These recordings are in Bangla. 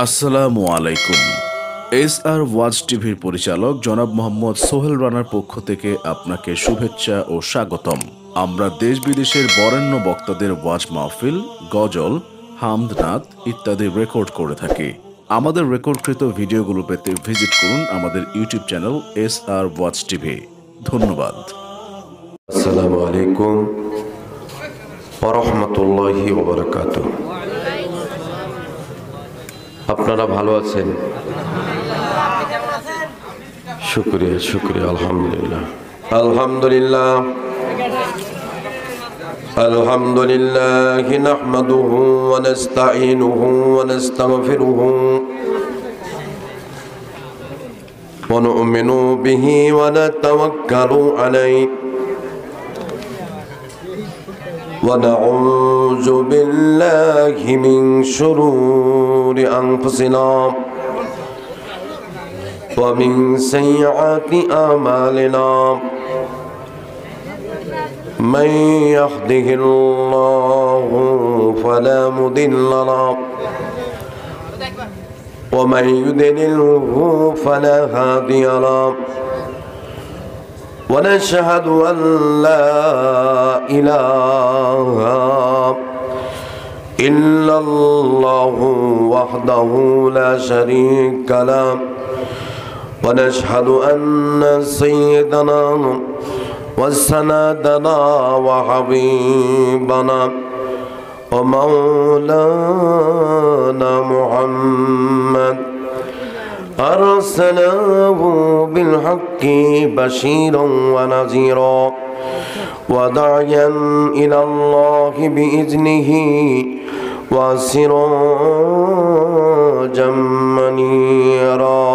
আসসালামু আলাইকুম। SR ওয়াচ টিভির পরিচালক জনাব মোহাম্মদ সোহেল রানার পক্ষ থেকে আপনাকে শুভেচ্ছা ও স্বাগতম। আমরা দেশ বিদেশের বরেণ্য বক্তাদের ওয়াজ মাহফিল, গজল, হামদনাদ ইত্যাদি রেকর্ড করে থাকি। আমাদের রেকর্ডকৃত ভিডিওগুলো পেতে ভিজিট করুন আমাদের YouTube channel SR watch TV. ধন্যবাদ। আসসালামু আলাইকুম ওয়া রাহমাতুল্লাহি ওয়া বারাকাতুহু। আপনারা ভালো আছেন? শুকরিয়া শুকরিয়া, আলহামদুলিল্লাহ আলহামদুলিল্লাহ আলহামদুলিল্লাহ নাহমাদুহু ওয়া নাস্তাঈনুহু ওয়া নাস্তাগফিরুহু ওয়া নু'মিনু বিহি ওয়া নাতাওয়াক্কালু আলাইহি ونعوذ بالله من شرور أنفسنا ومن سيئات أعمالنا من يهده الله فلا مضل له ومن يضلله فلا هادي له ونشهد أن لا إله إلا الله وحده لا شريك له ونشهد أن سيدنا وسندنا وحبيبنا ومولانا محمد أرسله بالحق بشيرا ونذيرا وداعيا إلى الله بإذنه وسراجا منيرا.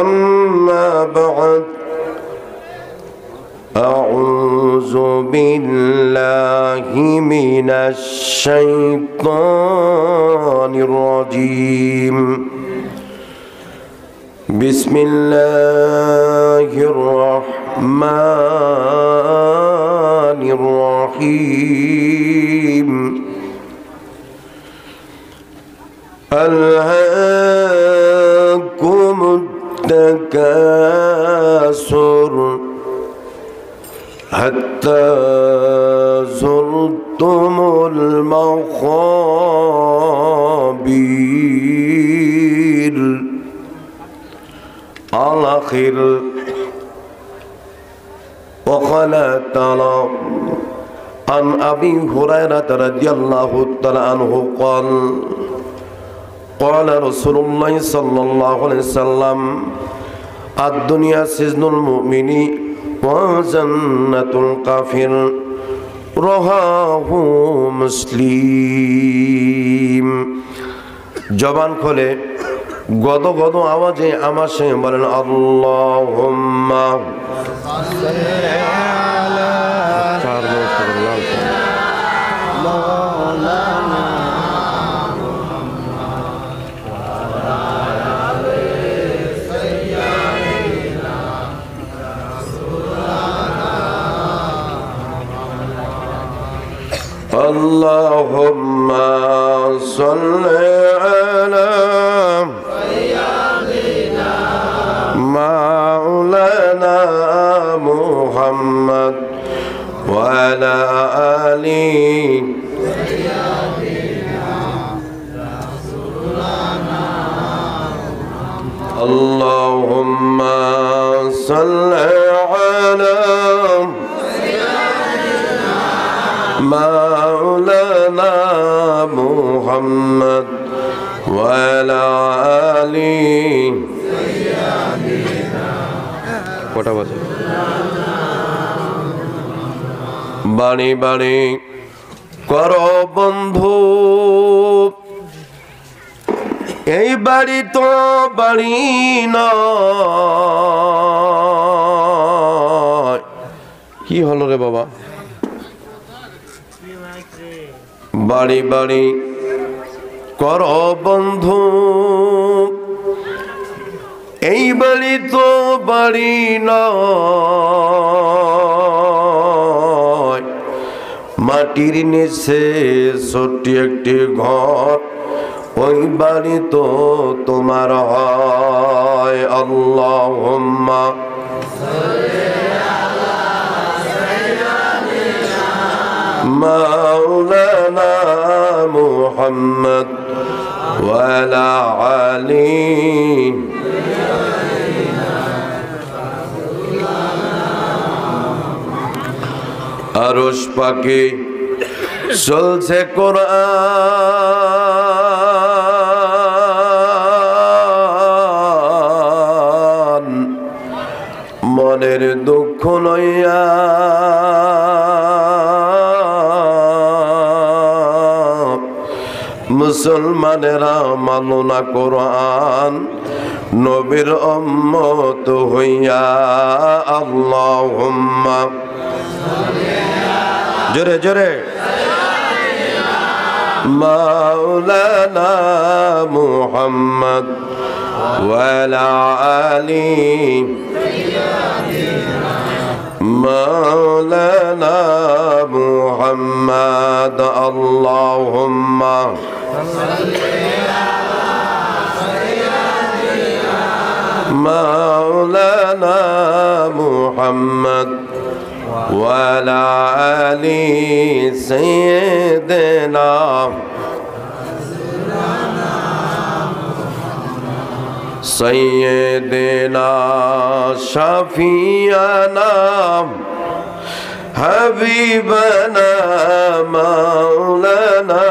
أما بعد، أعوذ بالله من الشيطان الرجيم. بسم الله الرحمن الرحيم. ألهاكم التكاثر حتى زرتم المقابر. الآخر. وقال تعالى عن أبي هريرة رضي الله تعالى عنه قال قال رسول الله صلى الله عليه وسلم الدنيا سجن المؤمن وجنة الكافر. رواه মুসলিম। জবান খোলে গদ গদ আওয়াজে আমার সঙ্গে বলেন আল্লাহুম্মা اللهم صل على سيدنا مولانا محمد وعلى آل سيدنا رسولنا. اللهم صل على مولانا محمد وعلى آل سيدنا. কটা বাজে? বাণী বাণী কর বন্ধু, এই বাড়ি তো বাড়ি নয়। কি হলো রে বাবা? বাড়ি বাড়ি কর বন্ধু, এই বাড়ি তো বাড়ি নয়। মাটির নিচে ছোট্ট একটি ঘর, ওই বাড়ি তো তোমার হয়। আল্লাহুম্মা মাওলানা মুহাম্মদ ওয়া আলা আলি আরশ পাকে চলছে কোরআন, মনের দুঃখ লইয়া মুসলমানেরা মানো না কোরআন, নবীর উম্মত হইয়া। আল্লাহুম্মা জোরে জোরে মাওলানা মুহাম্মদ ওয়া আলা আলি মাওলানা মুহাম্মদ। আল্লাহুম্মা মাওলানা মুহাম্মদ ওয়া আলা আলি সাইয়্যিদিনা সাইয়্যিদিনা শাফিয়ানা হাবিবানা মাওলানা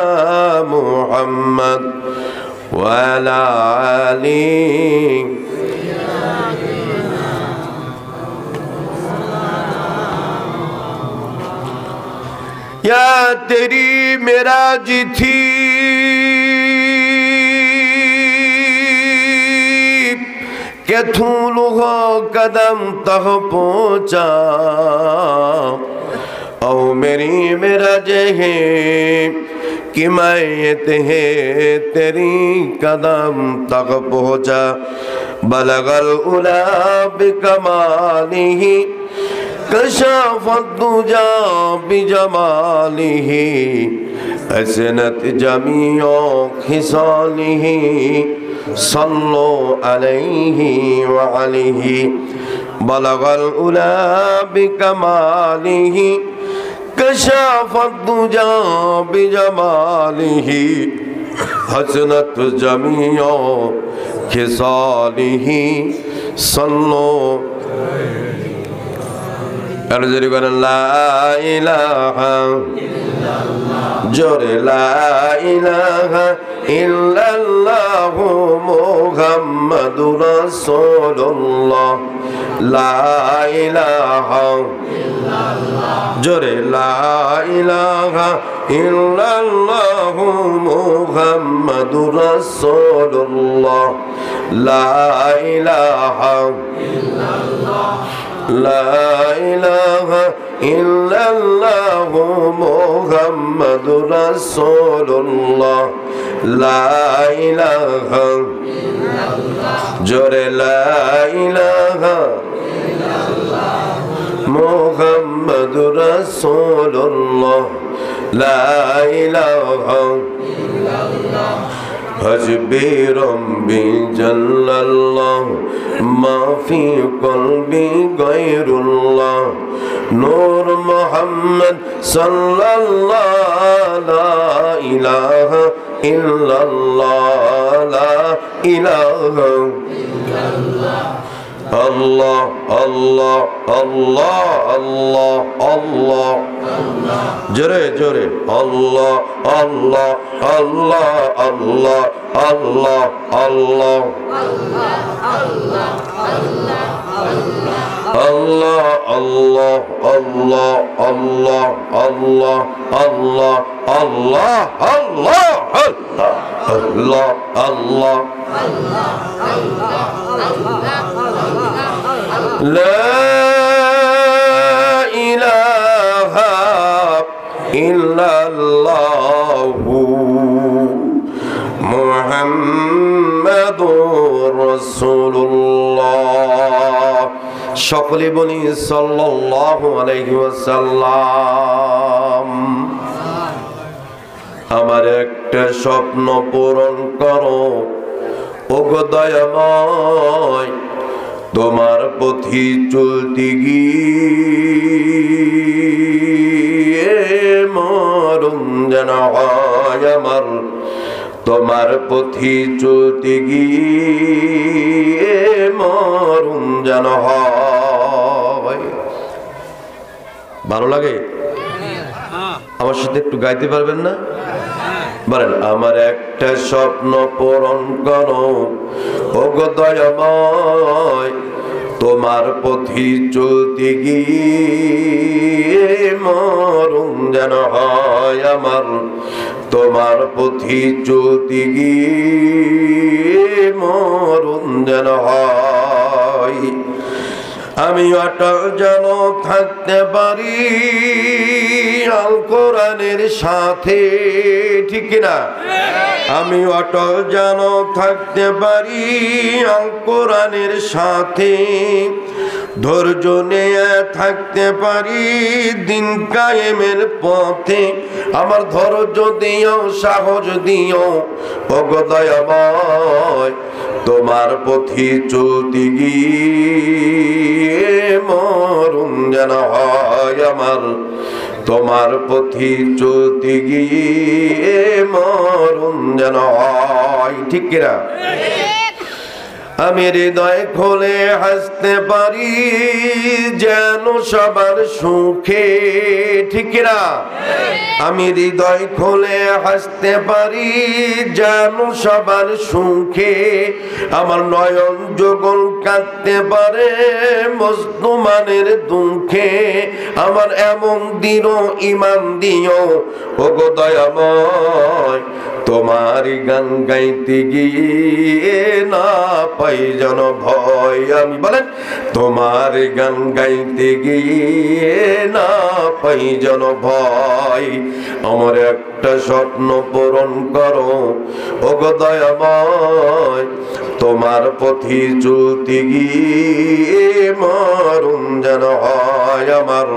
মুহাম্মদ ওয়া আলা আলি या तेरी मेराज थी कि धूलों कदम तक पहुँचा, औ मेरी मेराज है कि मैयत है तेरी कदम तक पहुँचा। बलगल उला बिकमालिही कशाफत दुजा बिजमालिही हसनत जमीओ खिसालिही सल्लो अलैहि व अलैहि। बलगल उला बिकमालिही कशाफत दुजा बिजमालिही हसनत जमीओ खिसालिही सल्लो अर्ज़ करें ला इलाहा जोरे ला इलाहा इल्लल्लाह मुहम्मदुर रसूलुल्लाह। ला इलाहा जोरे ला इलाहा इल्लल्लाह मुहम्मदुर रसूलुल्लाह। ला इलाहा ला इलाहा इल्लल्लाह मुहम्मदुर रसूलुल्लाह। ला इलाहा जोरे ला इलाहा मुहम्मदुर रसूलुल्लाह। ला इलाहा हस्बी रब्बी जल्लल्लाह मा फी क़ल्बी गैरुल्लाह। नूर मोहम्मद सल्लल्लाह ला इलाहा इल्लल्लाह ला इलाहा अल्लाह अल्लाह अल्लाह अल्लाह अल्लाह जोरे जोरे अल्लाह अल्लाह अल्लाह अल्लाह अल्लाह अल्लाह अल्लाह अल्लाह अल्लाह अल्लाह अल्लाह अल्लाह अल्लाह अल्लाह अल्लाह अल्लाह ला इलाहा इल्लल्लाहु मुहम्मदुर রাসূলুল্লাহ। সকলে বলি সাল্লাল্লাহু আলাইহি ওয়াসাল্লাম। আমার একটা স্বপ্ন পূরণ করো ওগো দয়াময়, তোমার পথি চলতে গিয়ে মরণ যেন হয় আমার, তোমার পথি চলতে গিয়ে মরণ যেন হয়। ভালো লাগে? আমার সাথে একটু গাইতে পারবেন না? বলেন, আমার একটা স্বপ্ন পূরণ করো ওগো দয়াময়, তোমার পথি চলতে গিয়ে মরণ যেন হয় আমার, তোমার পথি চলতে গিয়ে মরণ যেন হয়। আমি অটল যেন থাকতে পারি আল কোরআনের সাথে, ঠিক না? আমি অটল যেন থাকতে পারি আল কোরআনের সাথে, ধৈর্য নিয়ে থাকতে পারি দিন কায়েমের পথে। আমার ধৈর্য দিও, সাহস দিও ওগো দয়াময়, তোমার পথি চলতে গিয়ে মরণ যেন হয় আমার, তোমার পথি চলতে গিয়ে মরণ যেন হয়। ঠিক কিনা? আমি হৃদয় খোলে হাসতে পারি যেন সবার সুখে, ঠিক না? আমি হৃদয় খোলে হাসতে পারি যেন সবার সুখে, আমার নয়ন যুগল কাঁদতে পারে মজলুমানের দুঃখে। আমার এমন দিও ইমান দিও ওগো দয়াময়, তোমার গান গাইতে গিয়ে না পাই যেন ভয়। আমি বলেন, তোমার গান গাইতে গিয়ে না পাই যেন ভয়। আমার একটা স্বপ্ন পূরণ করো ওগো দয়াময়, তোমার পথি চলতে গিয়ে মরণ যেন হয় আমার,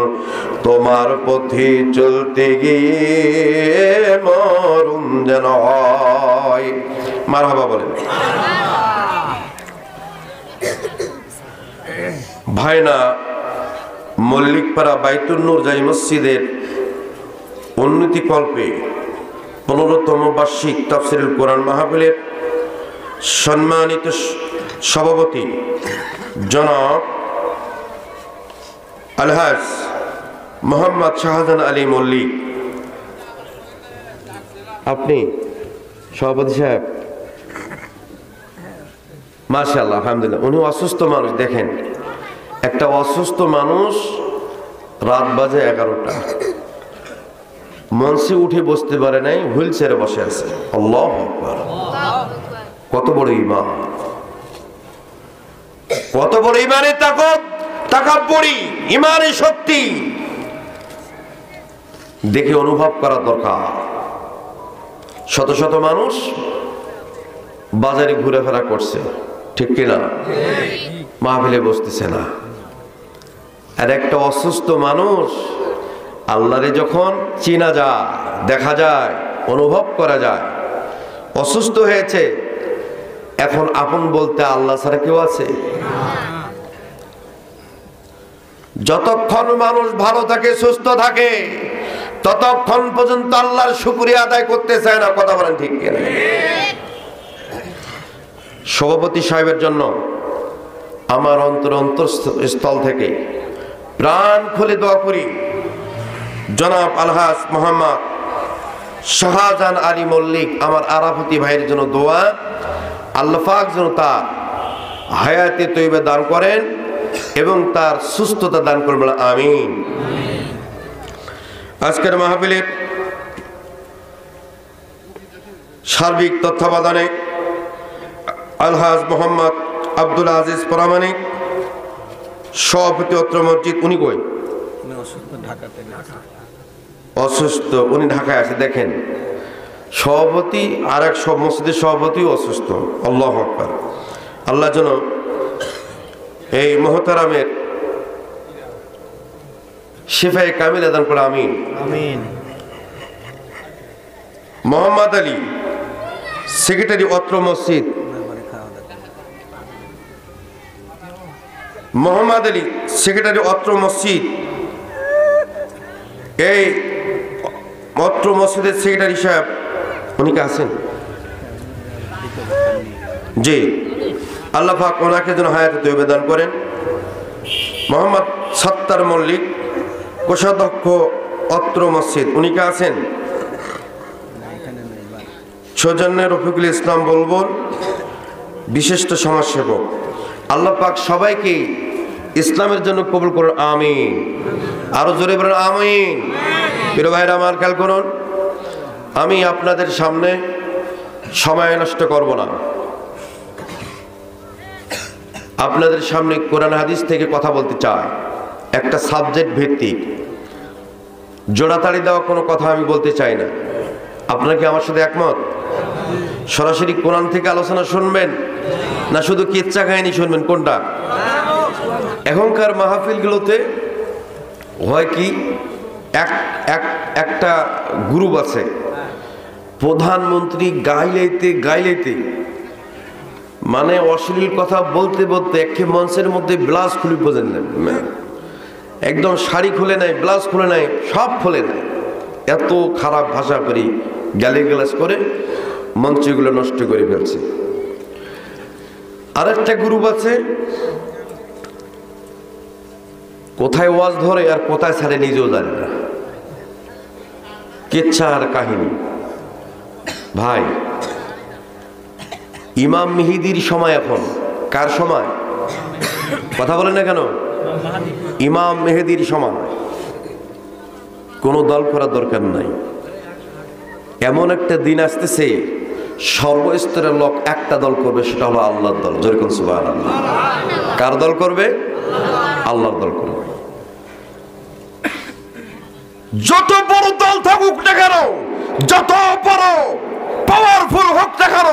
তোমার পথি চলতে গিয়ে মরণ যেন হয়। মারহাবা বলেন। ভাইনা, মল্লিকপাড়া বাইতুন নূর জাই মসজিদের উন্নতি কল্পে 15তম বার্ষিক তাফসীরুল কোরআন মাহফিলের সম্মানিত সভাপতি জনাব আলহাজ মোহাম্মদ শাহজাহান আলী মল্লিক, আপনি সভাপতি সাহেব, মাশাআল্লাহ, আলহামদুলিল্লাহ। উনি অসুস্থ মানুষ, দেখেন একটা অসুস্থ মানুষ রাত বাজে 11টা, মঞ্চে উঠে বসতে পারে নাই, হুইল চেয়ারে বসে আছে। আল্লাহু আকবার, কত বড় ঈমান, কত বড় ঈমানের তাকত, তাকাব্বুরি ঈমানের শক্তি দেখে অনুভব করা দরকার। শত শত মানুষ বাজারে ঘুরেফেরা করছে, ঠিক কিনা? মাহফিলে বসতেছে না। আর একটা অসুস্থ মানুষ আল্লাহরে যখন চিনা যায়, দেখা যায়, অনুভব করা যায়, অসুস্থ হয়েছে, এখন আপন বলতে আল্লাহ ছাড়া কেউ আছে? যতক্ষণ মানুষ ভালো থাকে, সুস্থ থাকে, ততক্ষণ পর্যন্ত আল্লাহর শুকরিয়া আদায় করতে চায় না। কথা বলেন ঠিক কিনা? সভাপতি সাহেবের জন্য আমার অন্তরস্থল থেকে প্রাণ খুলে দোয়া করি। জনাব আলহাজ মোহাম্মদ শাহজাহান আলী মল্লিক, আমার আরাফতি ভাইয়ের জন্য দোয়া, আল্লাহ পাক যেন তার হায়াতে তৈয়বা দান করেন এবং তার সুস্থতা দান করবেন, আমিন। আজকের মাহফিলের সার্বিক তত্ত্বাবধানে আলহাজ মোহাম্মদ আব্দুল আজিজ প্রামাণিক, সভাপতি অত্র মসজিদ। উনি কই? অসুস্থ, উনি ঢাকায় আছে। দেখেন, সভাপতি আর এক সব মসজিদের সভাপতি অসুস্থ। আল্লাহু আকবার। আল্লাহ যেন এই মুহতারামের শিফায়ে কামিল দান করে, আমিন। মোহাম্মদ আলী, সেক্রেটারি অত্র মসজিদ। মোহাম্মদ আলী, সেক্রেটারি অত্র মসজিদ। এই অত্র মসজিদের সেক্রেটারি সাহেব উনি কে আছেন? জি, আল্লাহ পাক ওনাকে যেন হায়াতে তৈয়বা দান করেন। মোহাম্মদ সত্তার মল্লিক, কোষাধ্যক্ষ অত্র মসজিদ, উনি কে আছেন? সৌজন্য রফিকুল ইসলাম বুলবুল, বিশিষ্ট সমাজসেবক। আল্লাহ পাক সবাইকে ইসলামের জন্য কবুল করুন, আমিন। আরো জোরে বলুন আমিন। প্রিয় ভাইরা আমার, খেয়াল করুন, আমি আপনাদের সামনে সময় নষ্ট করব না। আপনাদের সামনে কোরআন হাদিস থেকে কথা বলতে চাই, একটা সাবজেক্ট ভিত্তিক। জোড়াতাড়ি দেওয়া কোনো কথা আমি বলতে চাই না। আপনারা কি আমার সাথে একমত? সরাসরি কোরআন থেকে আলোচনা শুনবেন না শুধু কিচ্ছা কাহিনী শুনবেন? কোনটা? এখনকার মাহফিলগুলোতে হয় কি, একটা গ্রুপ আছে, প্রধানমন্ত্রী গাইলেতে মানে অশ্লীল কথা বলতে বলতে একে মঞ্চের মধ্যে ব্লাউজ খুলে বোঝেন না, একদম শাড়ি খুলে নেয়, ব্লাউজ খুলে নেয়, সব খুলে নেয়। এত খারাপ ভাষা করি, গালিগালাজ করে মঞ্চগুলো নষ্ট করে ফেলছে। আরেকটা গ্রুপ আছে, কোথায় ওয়াজ ধরে আর কোথায় ছাড়ে নিজেও জানে না, কিচ্ছা আর কাহিনী। ভাই, ইমাম মেহেদীর সময় এখন। কার সময়? কথা বলেন না কেন? ইমাম মেহেদীর সময়। কোনো দল করার দরকার নাই। এমন একটা দিন আসতেছে, সর্বস্তরের লোক একটা দল করবে, সেটা হলো আল্লাহর দল। যেরকম সুবহানাল্লাহ। কার দল করবে? আল্লাহর দল করবে। যত বড় দল থাকুক না কেন, যত বড় পাওয়ারফুল হোক না কেন,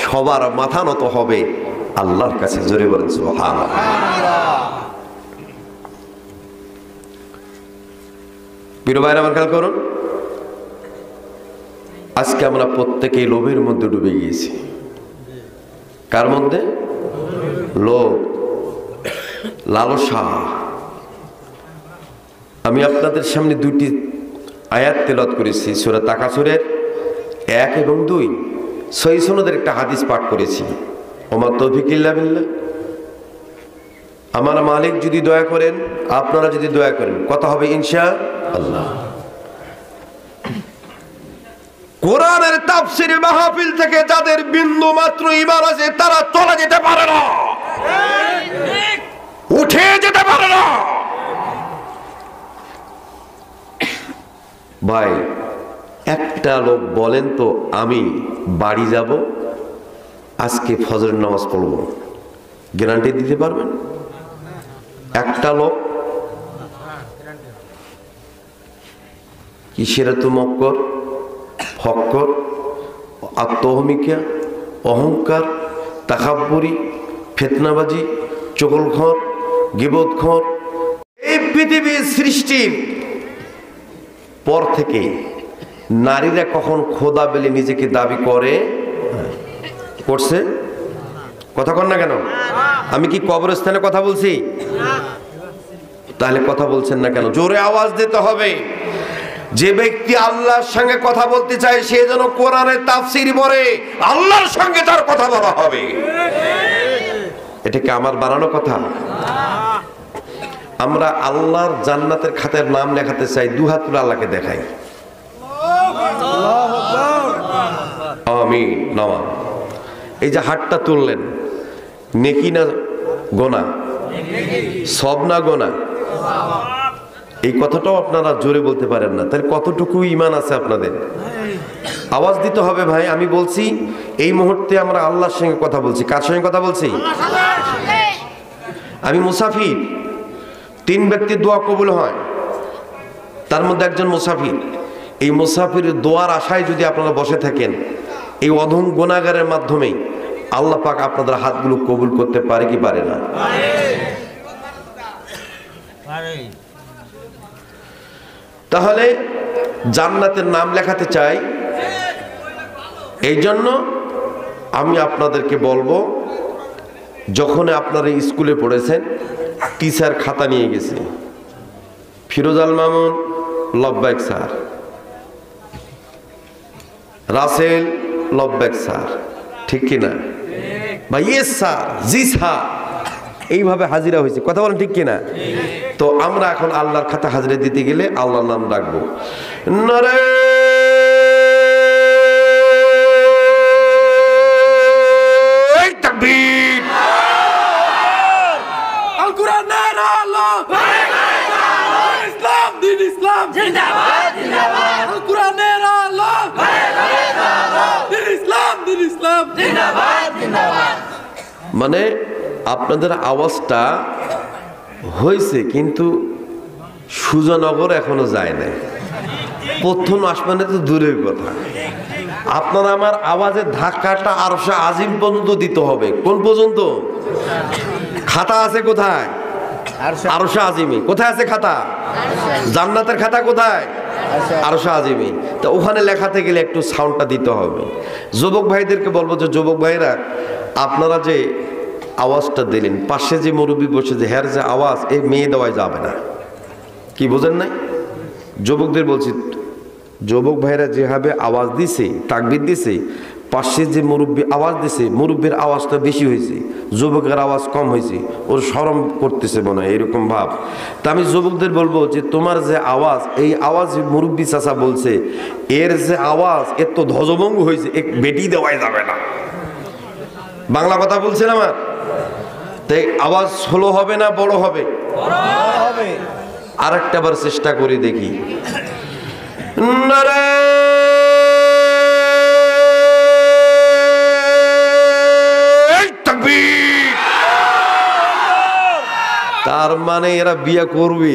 সবার মাথা নত হবে আল্লাহর কাছে। জোরে বলেন সুবহানাল্লাহ। প্রিয় ভাইরা আমার, খেয়াল করুন, আজকে আমরা প্রত্যেকেই লোভের মধ্যে ডুবে গিয়েছি। কার মধ্যে? লোভ, লালসা। আমি আপনাদের সামনে দুটি আয়াত তেলাওয়াত করেছি, সূরা তাকাসুরের 1 এবং 2। সহিহ সনদের একটা হাদিস পাঠ করেছি, ওমা তৌফিক ইল্লা বিল্লাহ। আমার মালিক যদি দয়া করেন, আপনারা যদি দয়া করেন, কথা হবে ইনশাআল্লাহ। কোরআনের তাফসীর মাহফিল থেকে যাদের বিন্দু মাত্র ঈমান আছে, তারা চলে যেতে পারে না, উঠে যেতে পারে না। ভাই, একটা লোক বলেন তো, আমি বাড়ি যাব, আজকে ফজরের নামাজ পড়ব, গ্যারান্টি দিতে পারবেন? একটা লোক? কিসের তো মক্কর, ফক্কর, আত্মহমিকা, অহংকার, তাকাব্বুরি, ফিতনাবাজি, চগলখড়, গীবতখড়। এই পৃথিবীর সৃষ্টির পর থেকে নারীরা কখন খোদা বলে নিজেকে দাবি করছে? কথা কন না কেন? আমি কি কবরস্থানে কথা বলছি? তাহলে কথা বলছেন না কেন? জোরে আওয়াজ দিতে হবে। যে ব্যক্তি আল্লাহর সঙ্গে কথা বলতে চায়, সে যেন কোরআনের তাফসীর পড়ে, আল্লাহর সঙ্গে তার কথা বলা হবে। এটা কি আমার বানানো কথা? আমরা আল্লাহর জান্নাতের খাতায় নাম লেখাতে চাই, দু হাত তুলে আল্লাহকে দেখাই, আমিন। নামাজ, এই যে হাতটা তুললেন, নেকি না গোনা? সব না গোনা? এই কথাটাও আপনারা জোরে বলতে পারেন না, তাহলে কতটুকু ঈমান আছে আপনাদের? আওয়াজ দিতে হবে ভাই। আমি বলছি, এই মুহূর্তে আমরা আল্লাহর সঙ্গে কথা বলছি। কার সঙ্গে কথা বলছি? আমি মুসাফির। 3 ব্যক্তির দোয়া কবুল হয়, তার মধ্যে একজন মুসাফির। এই মুসাফিরের দোয়ার আশায় যদি আপনারা বসে থাকেন, এই অধম গুনাহগারের মাধ্যমে আল্লাহ পাক আপনাদের হাতগুলো কবুল করতে পারে কি পারে না? তাহলে জান্নাতের নাম লেখাতে চাই, এই জন্য আমি আপনাদেরকে বলবো, যখন আপনারা স্কুলে পড়েছেন, টিচার খাতা নিয়ে গেছে, ফিরোজ আল মামুন লব্বাইক স্যার, রাসেল লব্বাইক স্যার, ঠিক কিনা বা ইয়েস স্যার, জি স্যার, এইভাবে হাজিরা হয়েছে, কথা বলেন ঠিক কিনা? তো আমরা এখন আল্লাহর খাতা হাজিরা দিতে গেলে আল্লাহর নাম ডাকবো, নারে তাকবীর, আল কোরআনের আলো, ইসলাম দিন ইসলাম জিন্দাবাদ জিন্দাবাদ, আল কোরআনের আলো, দিন ইসলাম জিন্দাবাদ জিন্দাবাদ। মানে আপনাদের আওয়াজটা হয়েছে, কিন্তু সুজানগর এখনো যায় নাই, প্রথম আসমানে তো দূরের কথা। আপনার আমার আওয়াজের ধাক্কাটা আরশে আজিম পর্যন্ত দিতে হবে। কোন পর্যন্ত? খাতা আছে কোথায়? আরশে আজিমে। কোথায় আছে খাতা? জান্নাতের খাতা কোথায়? আরশে আজিমে। তো ওখানে লেখাতে গেলে একটু সাউন্ডটা দিতে হবে। যুবক ভাইদেরকে বলবো যে, যুবক ভাইরা আপনারা যে আওয়াজটা দিলেন, পাশে যে মুরব্বী বসে যে হ্যার যে আওয়াজ, এই মেয়ে দেওয়াই যাবে না। কি বোঝেন নাই? যুবকদের বলছি, যুবক ভাইরা যেভাবে আওয়াজ দিছে, তাকবীর দিছে, পাশে যে মুরব্বী আওয়াজ দিছে, মুরব্বীর আওয়াজটা বেশি হয়েছে, যুবকের আওয়াজ কম হয়েছে, ওর শরম করতেছে মনে হয়, এরকম ভাব। তা আমি যুবকদের বলবো যে, তোমার যে আওয়াজ, এই আওয়াজ মুরব্বী চাচা বলছে, এর যে আওয়াজ এত ধ্বজভঙ্গ হয়েছে, এক বেটি দেওয়াই যাবে না। বাংলা কথা বলছেন আমার? তাই আওয়াজ স্লো হবে না বড় হবে? আর একটা বার চেষ্টা করে দেখি, নারে তাকবীর। তার মানে এরা বিয়ে করবে,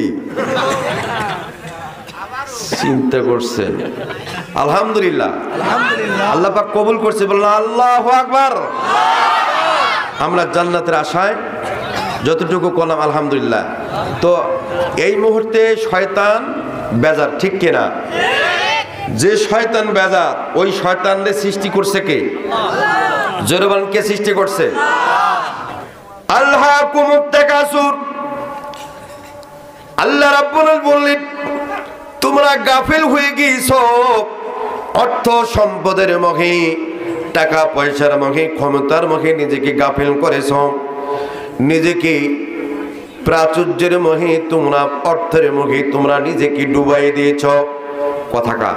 চিন্তা করছেন? আলহামদুলিল্লাহ, আল্লাহ পাক কবুল করছে, বললাম আল্লাহু আকবার। আমরা জান্নাতের আশায় যতটুকু করলাম আলহামদুলিল্লাহ। তো এই মুহূর্তে শয়তান বেজার, ঠিক কিনা? যে শয়তান বেজার, ওই শয়তানরে সৃষ্টি করছে কে? জোরে বলেন, কে সৃষ্টি করছে? আল্লাহকুমুত তাকাসুর। আল্লাহ রাব্বুল আলামিন বললেন, তোমরা গাফিল হয়ে গিয়েছো অর্থ সম্পদের মোহে, টাকা পয়সার মোহে, ক্ষমতার মোহে নিজেকে গাফিল করেছো, নিজেকে প্রাচুর্যের মোহে, তোমরা অর্থের মোহে তোমরা নিজেকে ডুবাই দিয়েছ। কথাকা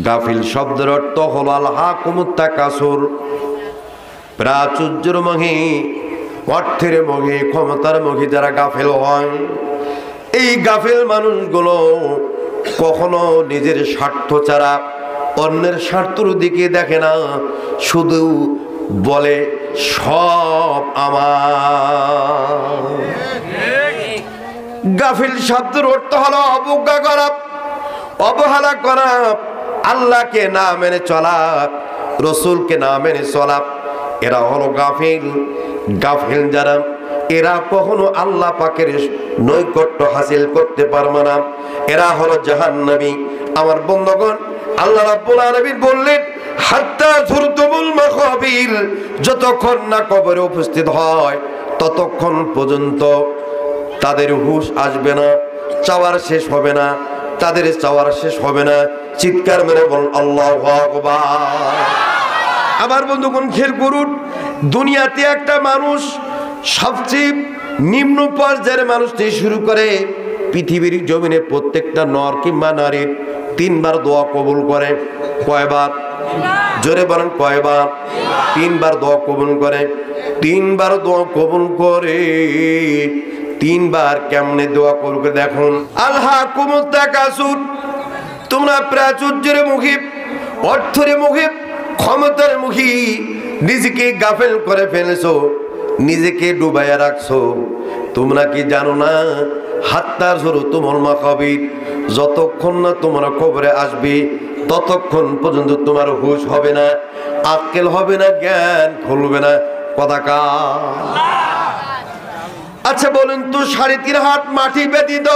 গাফিল শব্দের অর্থ হলো আলহাকুমুত তাকাসুর, প্রাচুর্যের মোহে, অর্থের মোহে, ক্ষমতার মোহে যারা গাফিল হয়, এই গাফিল মানুষগুলো কখনো নিজের স্বার্থ ছাড়া অন্যের স্বার্থের দিকে দেখে না, শুধু বলে সব আমার। গাফিল শব্দের অর্থ হলো অবজ্ঞা করা, অবহেলা করা, আল্লাহকে না মেনে চলা, রসুলকে না মেনে চলা, এরা হলো গাফিল। গাফিল যারা, এরা কখনো আল্লাহ পাকের নৈকট্য হাসিল করতে পারবে না, এরা হলো জাহান্নামী। আমার বন্ধুগণ, আল্লাহ রাব্বুল আলামিন বললেন, হাত্তা যুরতুমুল মাকাবির, যতক্ষণ না কবরে উপস্থিত হয় ততক্ষণ পর্যন্ত তাদের হুঁশ আসবে না, চাওয়ার শেষ হবে না, তাদের চাওয়ার শেষ হবে না। চিৎকার মেরে বল আল্লাহু আকবার। আমার বন্ধুগণ, খেয়াল করুন, দুনিয়াতে একটা মানুষ সবচেয়ে নিম্ন পর্যায়ের মানুষ থেকে শুরু করে পৃথিবীর জমিনে প্রত্যেকটা নর কিংবা নারীর 3 বার দোয়া কবুল করে। কয়বার? জোরে বলেন, কয়বার? 3 বার দোয়া কবুল করে। 3 বার দোয়া কবুল করে। 3 বার কেমনে দোয়া কবুল করে দেখুন। আলহাকুমুত তাকাসুর, তোমরা প্রাচুর্যের মুখে, অর্থের মুখে, ক্ষমতার মুখে নিজেকে গাফেল করে ফেলেছো, নিজেকে ডুবাইয়া রাখছো। তোমরা কি জানো না, হাত্তা যুরতুমুল মাকাবির, যতক্ষণ না তোমরা কবরে আসবে ততক্ষণ পর্যন্ত তোমার হুঁশ হবে না, আক্কেল হবে না, জ্ঞান খুলবে না। কথাকা আচ্ছা বলেন তো, 3.5 হাত মাটি ব্যতীত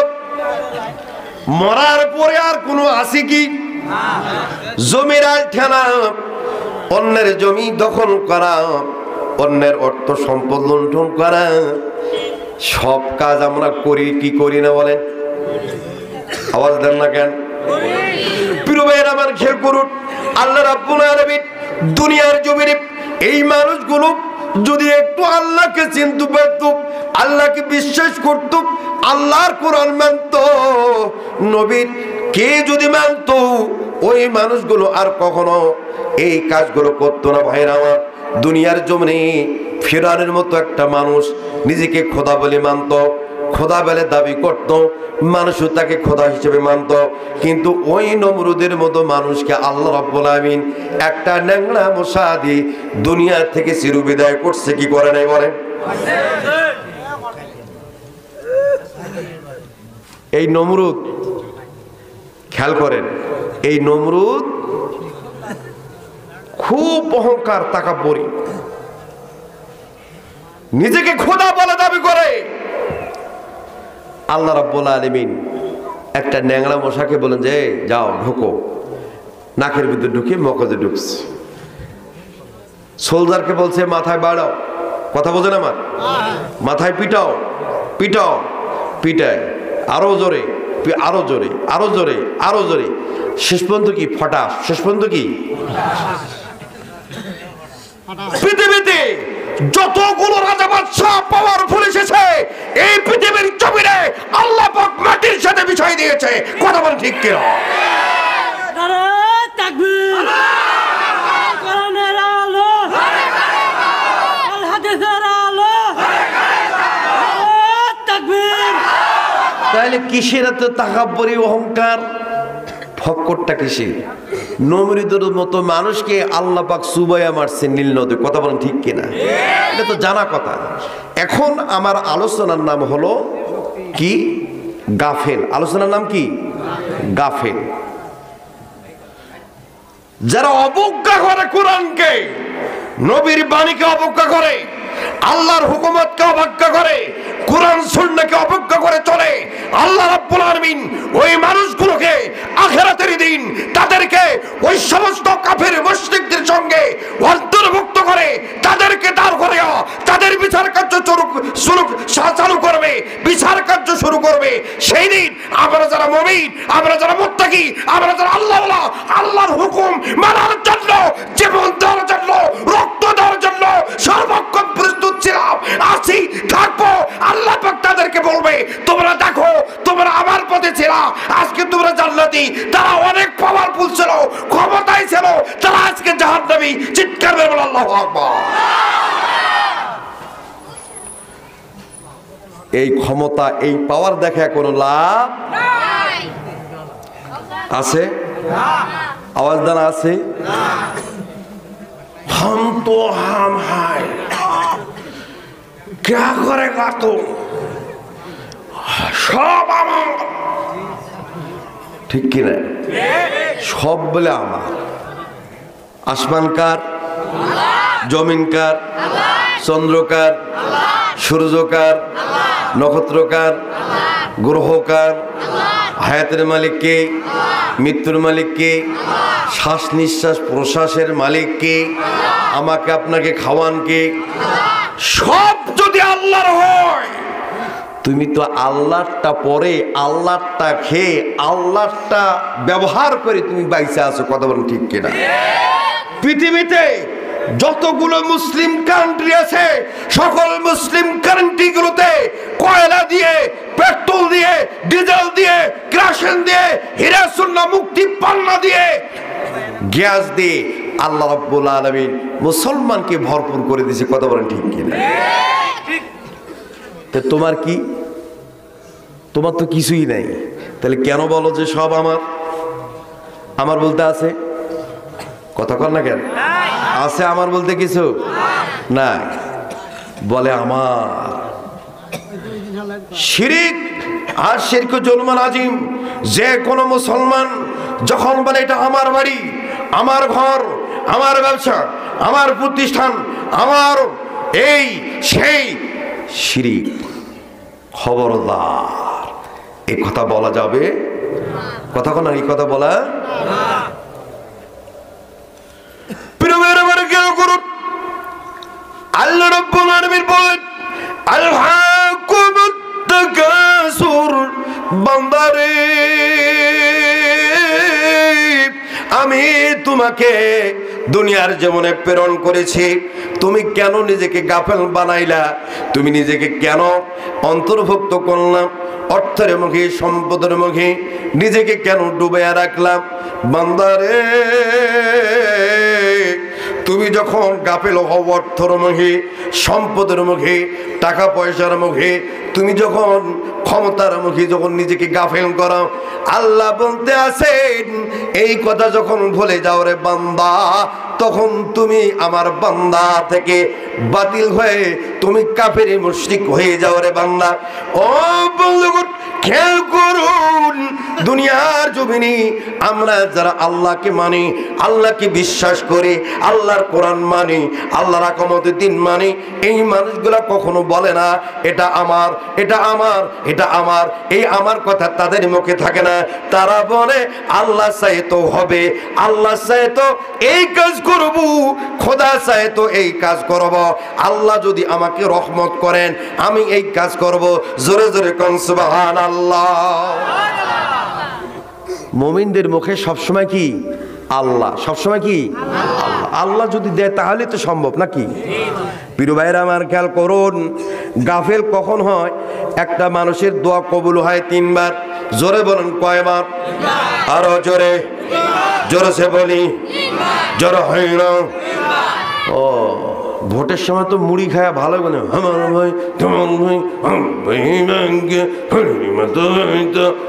মরার পরে আর কোনো আছে কি? জমির আল ঠেলা, অন্যের জমি দখল করা, অন্যের অর্থ সম্পদ লুণ্ঠন করা, সব কাজ আমরা করি কি করি না বলেন? আওয়াজ দেন না কেন? প্রিয় ভাইয়েরা আমার খেয়াল করুন, আল্লাহ রাব্বুল আলামিন দুনিয়ার জমিনে এই মানুষগুলো যদি একটু আল্লাহকে চিনতে পারত, আল্লাহকে বিশ্বাস করত, আল্লাহর কোরআন মানত, নবীর কে যদি মানত, ওই মানুষগুলো আর কখনো এই কাজগুলো করতো না। ভাইরা আমার, দুনিয়ার জমিনে ফিরআউনের মতো একটা মানুষ নিজেকে খোদা বলে মানত, খোদা বলে দাবি করত, মানুষও তাকে খোদা হিসেবে মানত। কিন্তু ওই নমরুদের মতো মানুষকে আল্লাহ রাব্বুল আলামিন একটা ন্যাংরা মশা দিয়ে দুনিয়া থেকে চিরবিদায় করছে, কি করে নাই বলেন? এই নমরুদ, খেয়াল করেন, এই নমরুদ খুব অহংকার, তাকাব্বুরি, নিজেকে খোদা বলে দাবি করে। আল্লাহ রাব্বুল আলামিন একটা ন্যাংরা মশাকে বলেন যে যাও ঢোকো, নাকের ভিতরে ঢুকে মগজে ঢুকছে। সোলজারকে বলছে মাথায় বাড়াও, কথা বোঝেন আমার, মাথায় পিটাও, পিটাও, পিটায় আরো জোরে, আরো জোরে, আরো জোরে, আরো জোরে, শেষ পর্যন্ত কি ফটাস, শেষ পর্যন্ত কি পৃথিবীতে যতগুলো রাজা বাদশা পাওয়ারফুল এসেছে এই পৃথিবীর জমিনে আল্লাহ পাক মাটির সাথে বিছাই দিয়েছে, কথা বলেন ঠিক কিনা? নারে তাকবীর, কোরআনের আলো, আল হাদিসের আলো, নারে তাকবীর। তাহলে কিসের এত তাকাব্বুরি, অহংকার, ফক্করটা কিসের? নমরুদের মতো মানুষকে আল্লাহ পাক চুবাইয়া মারছেন নীল নদে, কথা বলেন ঠিক কিনা? এটা তো জানা কথা। এখন আমার আলোচনার নাম হলো কি? গাফেল। আলোচনার নাম কি? গাফেল। যারা অবজ্ঞা করে কোরআনকে, নবীর বাণীকে অবজ্ঞা করে, আল্লাহর হুকুমতকে অবজ্ঞা করে, কোরআন সুন্নাহকে অবজ্ঞা করে চলে, আল্লাহ রাব্বুল আলামিন ওই মানুষগুলোকে আখিরাতের দিন তাদেরকে ওই সমস্ত কাফের মুশরিকদের সঙ্গে অন্তর্ভুক্ত করে তাদেরকে দাঁড় করে তাদের বিচার কার্য চালু করবে, বিচার কার্য শুরু করবে। সেই দিন আমরা যারা মুমিন, আমরা যারা মুত্তাকি, আমরা যারা আল্লাহওয়ালা, আল্লাহর হুকুম মানার জন্য, জীবন দেওয়ার জন্য, রক্ত দেওয়ার জন্য সর্বক্ষণ প্রস্তুত ছিলাম, আছি, থাকবো। আল্লাহ পাক তাদেরকে বলবে তোমরা দেখো, তোমরা আমার পথে ছিলা, আজকে তোমরা জান্নাতি। তারা অনেক পাওয়ারফুল ছিল, ক্ষমতায় ছিল, তারা আজকে জাহান্নামী। চিৎকার করে বলো আল্লাহু আকবার। এই ক্ষমতা, এই পাওয়ার দেখে কোনো লাভ আছে? আওয়াজ দানা আছে? हम तो हम है, क्या करेगा तू, সব আমার, ঠিক কিনা? সব বলে আমার। আসমানকার, জমিনকার, চন্দ্রকার, সূর্যকার, নক্ষত্রকার, গ্রহকার, হায়াতের মালিক কে, মৃত্যুর মালিক কে, শ্বাস নিঃশ্বাস প্রশ্বাসের মালিক কে, আমাকে আপনাকে খাওয়ান কে, সব যদি আল্লাহর হয়, তুমি তো আল্লাহটা পরে, আল্লাহটা খেয়ে, আল্লাহটা ব্যবহার করে তুমি বাইসে আছো, কথা বলেন ঠিক কিনা? পৃথিবীতে যতগুলো মুসলিম কান্ট্রি আছে, সকল মুসলিম কান্ট্রিগুলোতে কয়লা দিয়ে, পেট্রোল দিয়ে, ডিজেল দিয়ে, কেরোসিন দিয়ে, হীরা সোনা মুক্তি পান্না দিয়ে, গ্যাস দিয়ে আল্লাহ রাব্বুল আলামিন মুসলমানকে ভরপুর করে দিয়েছে, কথা বলেন ঠিক কিনা? তো তোমার কি? তোমার তো কিছুই নাই, তাহলে কেন বলো যে সব আমার? আমার বলতে আছে? কথা কর না কেন? আছে আমার বলতে কিছু না, বলে আমার। শিরিক আর শিরক জুলমান আজিম। যে কোনো মুসলমান যখন বলে এটা আমার বাড়ি, আমার ঘর, আমার ব্যবসা, আমার প্রতিষ্ঠান, আমার এই সেই, শিরিক। খবরদার, এই কথা বলা যাবে? কথা কোন এই কথা বলা আমি তোমাকে দুনিয়ার জীবনে প্রেরণ করেছি, তুমি কেন নিজেকে গাফেল বানাইলা? তুমি নিজেকে কেন অন্তর্ভুক্ত করলাম অর্থের মুখে, সম্পদের মুখে নিজেকে কেন ডুবাইয়া রাখলাম? বান্দারে, তুমি যখন গাফেল হও অর্থের মুখে, সম্পদের মুখে, টাকা পয়সার মুখে, তুমি যখন ক্ষমতার মুখে যখন নিজেকে গাফেল করো, আল্লাহ বলতে আছেন এই কথা যখন ভুলে যাও রে বান্দা, তখন তুমি আমার বান্দা থেকে বাতিল হয়ে তুমি কাফের মুশরিক হয়ে যাও রে বান্দা। ও বন্ধুগণ, খেয়াল করুন, দুনিয়ার জমিনে আমরা যারা আল্লাহকে মানি, আল্লাহকে বিশ্বাস করি, আল্লাহর কোরআন মানি, আল্লাহর আকামতের দিন মানি, এই মানুষগুলা কখনো বলে না এটা আমার, এটা আমার, এটা আমার। এই আমার কথা তাদের মুখে থাকে না। তারা বলে আল্লাহ চায় তো হবে, আল্লাহ চায় তো এই কাজ করব, খোদা চায় তো এই কাজ করব, আল্লাহ যদি আমাকে রহমত করেন আমি এই কাজ করব। জোরে জোরে কোন সুবহানাল্লাহ। মুমিনদের মুখে সবসময় কি আল্লাহ, সবসময় কি আল্লাহ। আল্লাহ যদি দেয় তাহলে তো সম্ভব নাকি? প্রিয় ভাইরা আমার, খেয়াল করুন, গাফেল কখন হয়? একটা মানুষের দোয়া কবুল হয় 3 বার। জোরে বলুন কয়বার? আরো জোরে, জোরে সে বলি, জোরে হয় না? ও ভোটের সময় তো মুড়ি খায়া ভালো বলে আমার ভাই তোমার ভাই,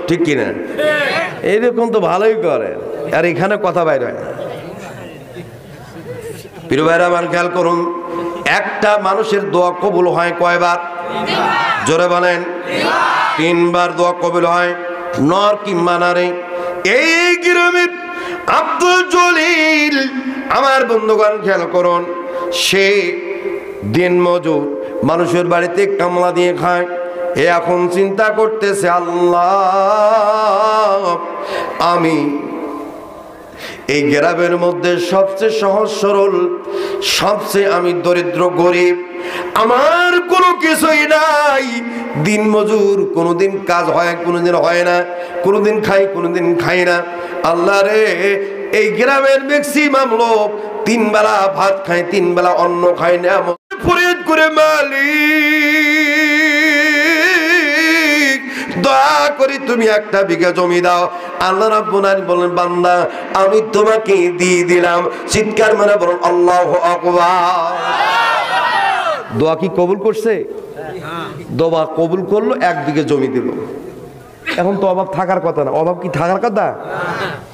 ঠিক কিনা? এইরকম তো ভালোই করে, আর এখানে কথা বাইর হয় না। প্রিয় ভাইরা আমার, খেয়াল করুন, একটা মানুষের দোয়া কবুল হয় কয়বার? জোরে বলেন। 3 বার দোয়া কবুল হয়। নর কিংবা নারী। এই গ্রামের আব্দুল জলিল, আমার বন্ধুগণ খেয়াল করুন, সে দিন মজুর, মানুষের বাড়িতে কামলা দিয়ে খায়। এ এখন চিন্তা করতেছে, আল্লাহ, আমি এই গ্রামের মধ্যে সবচেয়ে সহজ সরল, সবচেয়ে আমি দরিদ্র গরিব, আমার কোনো কিছুই নাই, দিন মজুর, কোনোদিন কাজ হয় কোনোদিন হয় না, কোনোদিন খাই কোনোদিন খাই না। আল্লাহ রে, এই গ্রামের ম্যাক্সিমাম লোক 3 বেলা ভাত খায়, 3 বেলা অন্ন খায় না। ফরিয়াদ করে মালিক, দয়া করি তুমি 1 বিঘা জমি দাও। আল্লাহ রাব্বুল আলামিন বলেন, বান্দা আমি তোমাকে দিয়ে দিলাম। চিৎকার মানে বলুন আল্লাহু আকবার। দোয়া কি কবুল করছে? দোয়া কবুল করলো, 1 বিঘা জমি দিল। এখন তো অভাব থাকার কথা না। অভাব কি থাকার কথা?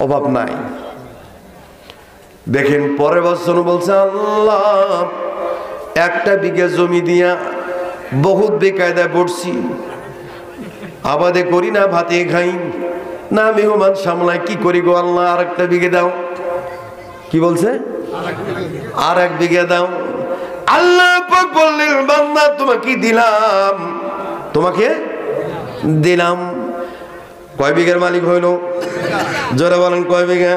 অভাব নাই। দেখেন পরের বছর বলছে, আল্লাহ 1 বিঘা জমি দিয়া বহুত বেকায়দায় পড়ছি, আবাদে করি না, ভাতে খাই না, মেহমান সামলাই, কি করি গো আল্লাহ, আর 1 বিঘা দাও। কি বলছে? আর 1 বিঘা দাও। আল্লাহ পাক বললেন, বান্দা তোমাকে দিলাম, তোমাকে দিলাম। কয় বিঘার মালিক হইল? জোরে বলেন কয় বিঘা?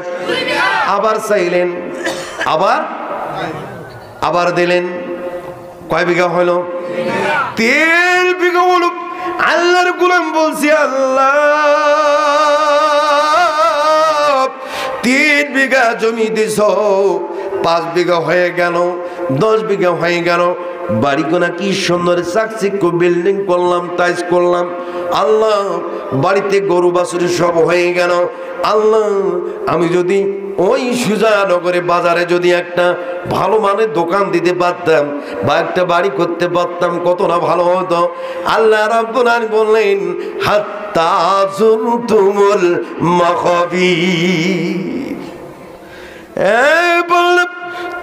আবার চাইলেন, আবার দিলেন। কয় বিঘা হইল? 3 বিঘা হইল। আল্লাহর গোলাম বলছি, আল্লাহ 3 বিঘা জমি দিছ, 5 বিঘা হয়ে গেল, 10 বিঘা হয়ে গেল। বাড়ি কোনা কি সুন্দর চাকচিক্য বিল্ডিং করলাম, টাইলস করলাম। আল্লাহ বাড়িতে গরু বাছুর সব হয়ে গেল। আল্লাহ আমি যদি ওই সুজানগরে বাজারে যদি একটা ভালো মানের দোকান দিতে পারতাম বা একটা বাড়ি করতে পারতাম, কত না ভালো হতো। আল্লাহ রাব্বুল আলামিন বললেন, হাত্তা যুরতুমুল মাকাবির, বললেন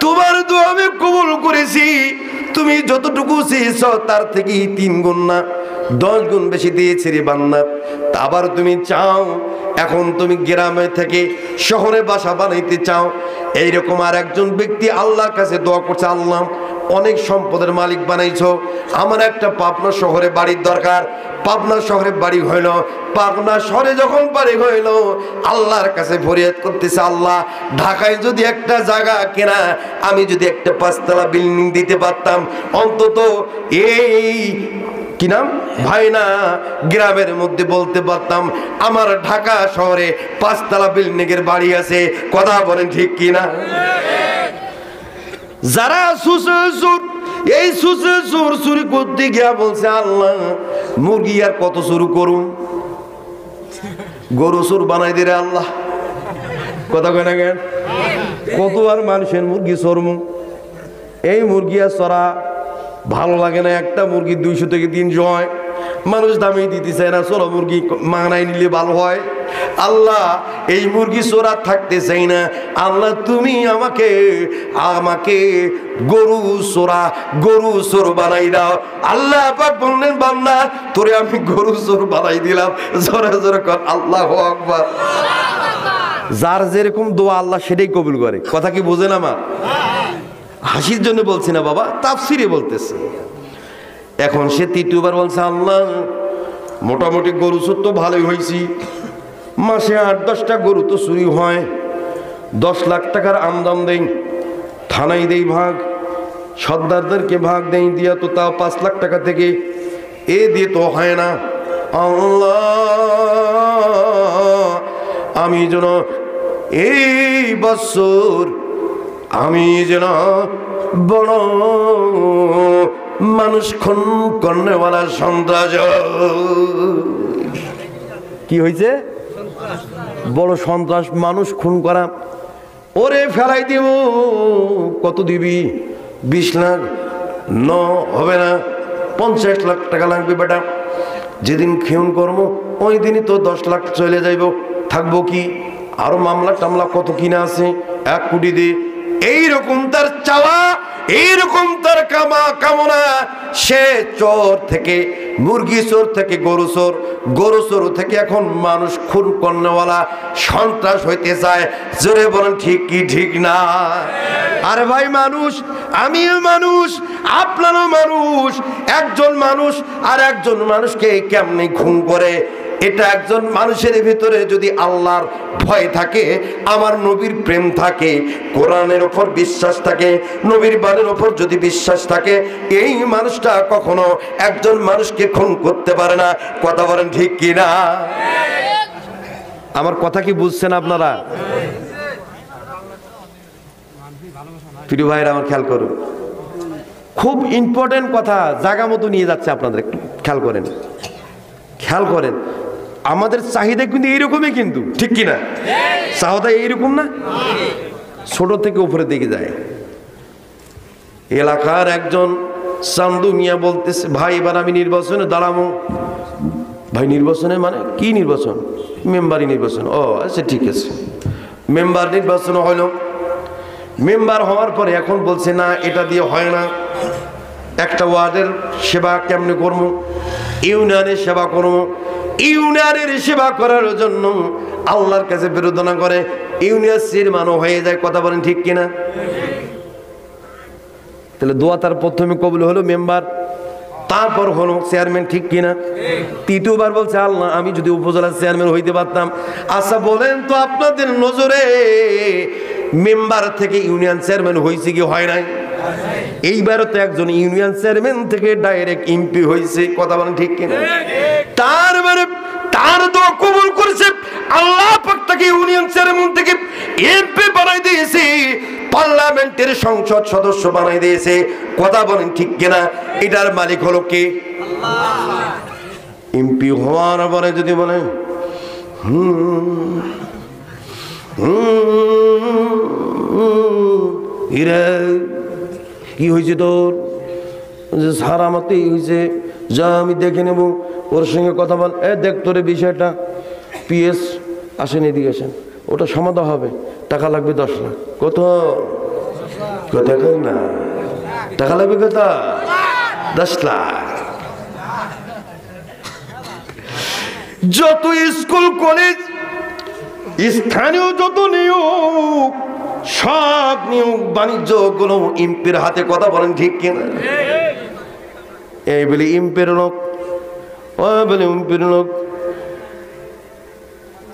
তোমার দোয়া আমি কবুল করেছি, তুমি যতটুকু চেয়েছো তার থেকে 3 গুণ না 10 গুণ বেশি দিয়েছি রে বান্দা। আবার তুমি চাও এখন তুমি গ্রামে থেকে শহরে বাসা বানাইতে চাও। এইরকম আর একজন ব্যক্তি আল্লাহর কাছে দোয়া করছে, আল্লাহ অনেক সম্পদের মালিক বানাইছো, আমার একটা পাবনা শহরে বাড়ির দরকার। পাবনা শহরে বাড়ি হইল। পাবনা শহরে যখন বাড়ি হইল, আল্লাহর কাছে ফরিয়াদ করতেছে, আল্লাহ ঢাকায় যদি একটা জায়গা কেনা, আমি যদি একটা 5 তলা বিল্ডিং দিতে পারতাম, অন্তত এই কি নাম ভাই না, গ্রামের মধ্যে বলতে পারতাম আমার ঢাকা শহরে 5 তলা বিল্ডিং এর বাড়ি আছে। কথা বলেন ঠিক কিনা? যারা সুর এই সুর চুরি করতে গিয়া বলছে আল্লাহ মুরগি আর কত চুরি করুন, গরু চোর বানাই দিলে আল্লাহ। কথা কয় না কেন? কত আর মানুষের মুরগি চোরমু, এই মুরগি আর চড়া ভালো লাগে না। একটা মুরগি 200 থেকে 300 হয়, মানুষ দামি দিতে চায় না। চলো মুরগি মানাই নিলে ভালো হয়। আল্লাহ এই মুরগি চোরা থাকতে চাই না। আল্লাহ তুমি আমাকে গরু চোর বানাই দাও। আল্লাহ পাক বললেন বান্দা তোরে আমি গরু চোর বানাই দিলাম। জোরে জোরে কর আল্লাহু আকবার। যার যেরকম দোয়া আল্লাহ সেটাই কবুল করে। কথা কি বোঝেন আমার? হাসির জন্য বলছি না বাবা, তাফসিরে বলতেছে। এখন সে তৃতীয়বার বলছে আল্লাহ মোটামুটি গরু চোর তো ভালোই হয়েছি, মাসে 8-10টা গরু তো চুরি হয়, 10 লাখ টাকার আমদাম দেই, থানায় দেই ভাগ, সর্দারদেরকে ভাগ দেই, দিয়া তো তাও 5 লাখ টাকা থেকে এ দিয়ে তো হয় না। আল্লাহ আমি যেন এই বছর আমি যেন বড় মানুষ খুন করনেওয়ালা সন্ত্রাস। কি হয়েছে? বড় সন্ত্রাস, মানুষ খুন করা। ওরে ফেলাই দিব। কত দিবি? 20 লাখ। হবে না, 50 লাখ টাকা লাগবে বেটা। যেদিন খুন করবো ওই দিনই তো 10 লাখ চলে যাইব, থাকবো কি? আরো মামলা টামলা কত কিনা আছে, 1 কোটি দিয়ে। এইরকম তার চাওয়া, এইরকম তার কামনা। সে চোর থেকে মুরগি চোর থেকে গরু চোর থেকে এখন মানুষ খুন করনেওয়ালা সন্ত্রাস হইতে চায়। জোরে বলেন ঠিক কি ঠিক না? আরে ভাই মানুষ, আমিও মানুষ, আপনারও মানুষ। একজন মানুষ আর একজন মানুষকে কেমনে খুন করে? এটা একজন মানুষের ভিতরে যদি আল্লাহর ভয় থাকে, আমার নবীর প্রেম থাকে, কোরআনের উপর বিশ্বাস থাকে, নবীর বাণীর উপর যদি বিশ্বাস থাকে, এই মানুষটা কখনো একজন মানুষকে খুন করতে পারে না। কথা বলেন ঠিক কি না? আমার কথা কি বুঝছেন আপনারা? প্রিয় ভাইরা আমার খেয়াল করুন, খুব ইম্পর্টেন্ট কথা, জায়গা মতো নিয়ে যাচ্ছে আপনাদের, একটু খেয়াল করেন। আমাদের চাহিদা কিন্তু এইরকমই, কিন্তু ঠিক কিনা? চাহিদা এইরকম না, ছোট থেকে উপরে দিকে যায়। এলাকার একজন চান্দু মিয়া বলতেছে ভাই এবার আমি নির্বাচনে দাঁড়াবো। ভাই নির্বাচনে মানে কি নির্বাচন? মেম্বারি নির্বাচন। ও আচ্ছা ঠিক আছে। মেম্বার নির্বাচন হলো। মেম্বার হওয়ার পরে এখন বলছে না এটা দিয়ে হয় না, একটা ওয়ার্ডের সেবা কেমনে করবো, ইউনিয়নের সেবা করবো। ইউনিয়নের সেবা করার জন্য আল্লাহর কাছে বিরোধনা করে, ইউনিয়ন চেয়ারম্যানও হয়ে যায়। কথা বলেন ঠিক কিনা? তাহলে দোয়া তার প্রথমে কবুল হলো মেম্বার, তারপর হলো চেয়ারম্যান, ঠিক কিনা? তৃতীয়বার বলছে আল্লাহ আমি যদি উপজেলার চেয়ারম্যান হইতে পারতাম। আচ্ছা বলেন তো আপনাদের নজরে মেম্বার থেকে ইউনিয়ন চেয়ারম্যান হয়েছে কি হয় নাই? এইবারও তো একজন ইউনিয়ন চেয়ারম্যান থেকে ডাইরেক্ট এমপি হয়েছে। কথা বলেন ঠিক কিনা? তার মানে তার দোয়া কবুল করেছে আল্লাহ পাক, তাকে ইউনিয়ন চেয়ারম্যান থেকে এমপি বানাই দিয়েছে, পার্লামেন্টের সংসদ সদস্য বানাই দিয়েছে। কথা বলেন ঠিক কিনা? এটার মালিক হলো কে? এমপি হওয়ার পরে যদি বলে কি হয়েছে তোর? স্যার আমার তো এই হয়েছে, যা আমি দেখে নেব, ওর সঙ্গে কথা বল। দেখ তোর বিষয়টা পিএস আসেন, এদিকে আসেন, ওটা সমাধান হবে, টাকা লাগবে 10 লাখ। কত টাকা? না টাকা লাগবে কত? 10 লাখ। যত স্কুল কলেজ স্থানীয় যত নিয়োগ, সব নিয়োগ বাণিজ্য গুলো এমপির হাতে। কথা বলেন ঠিক কিনা? এই বলে এমপির লোক, ও বলে এমপির লোক।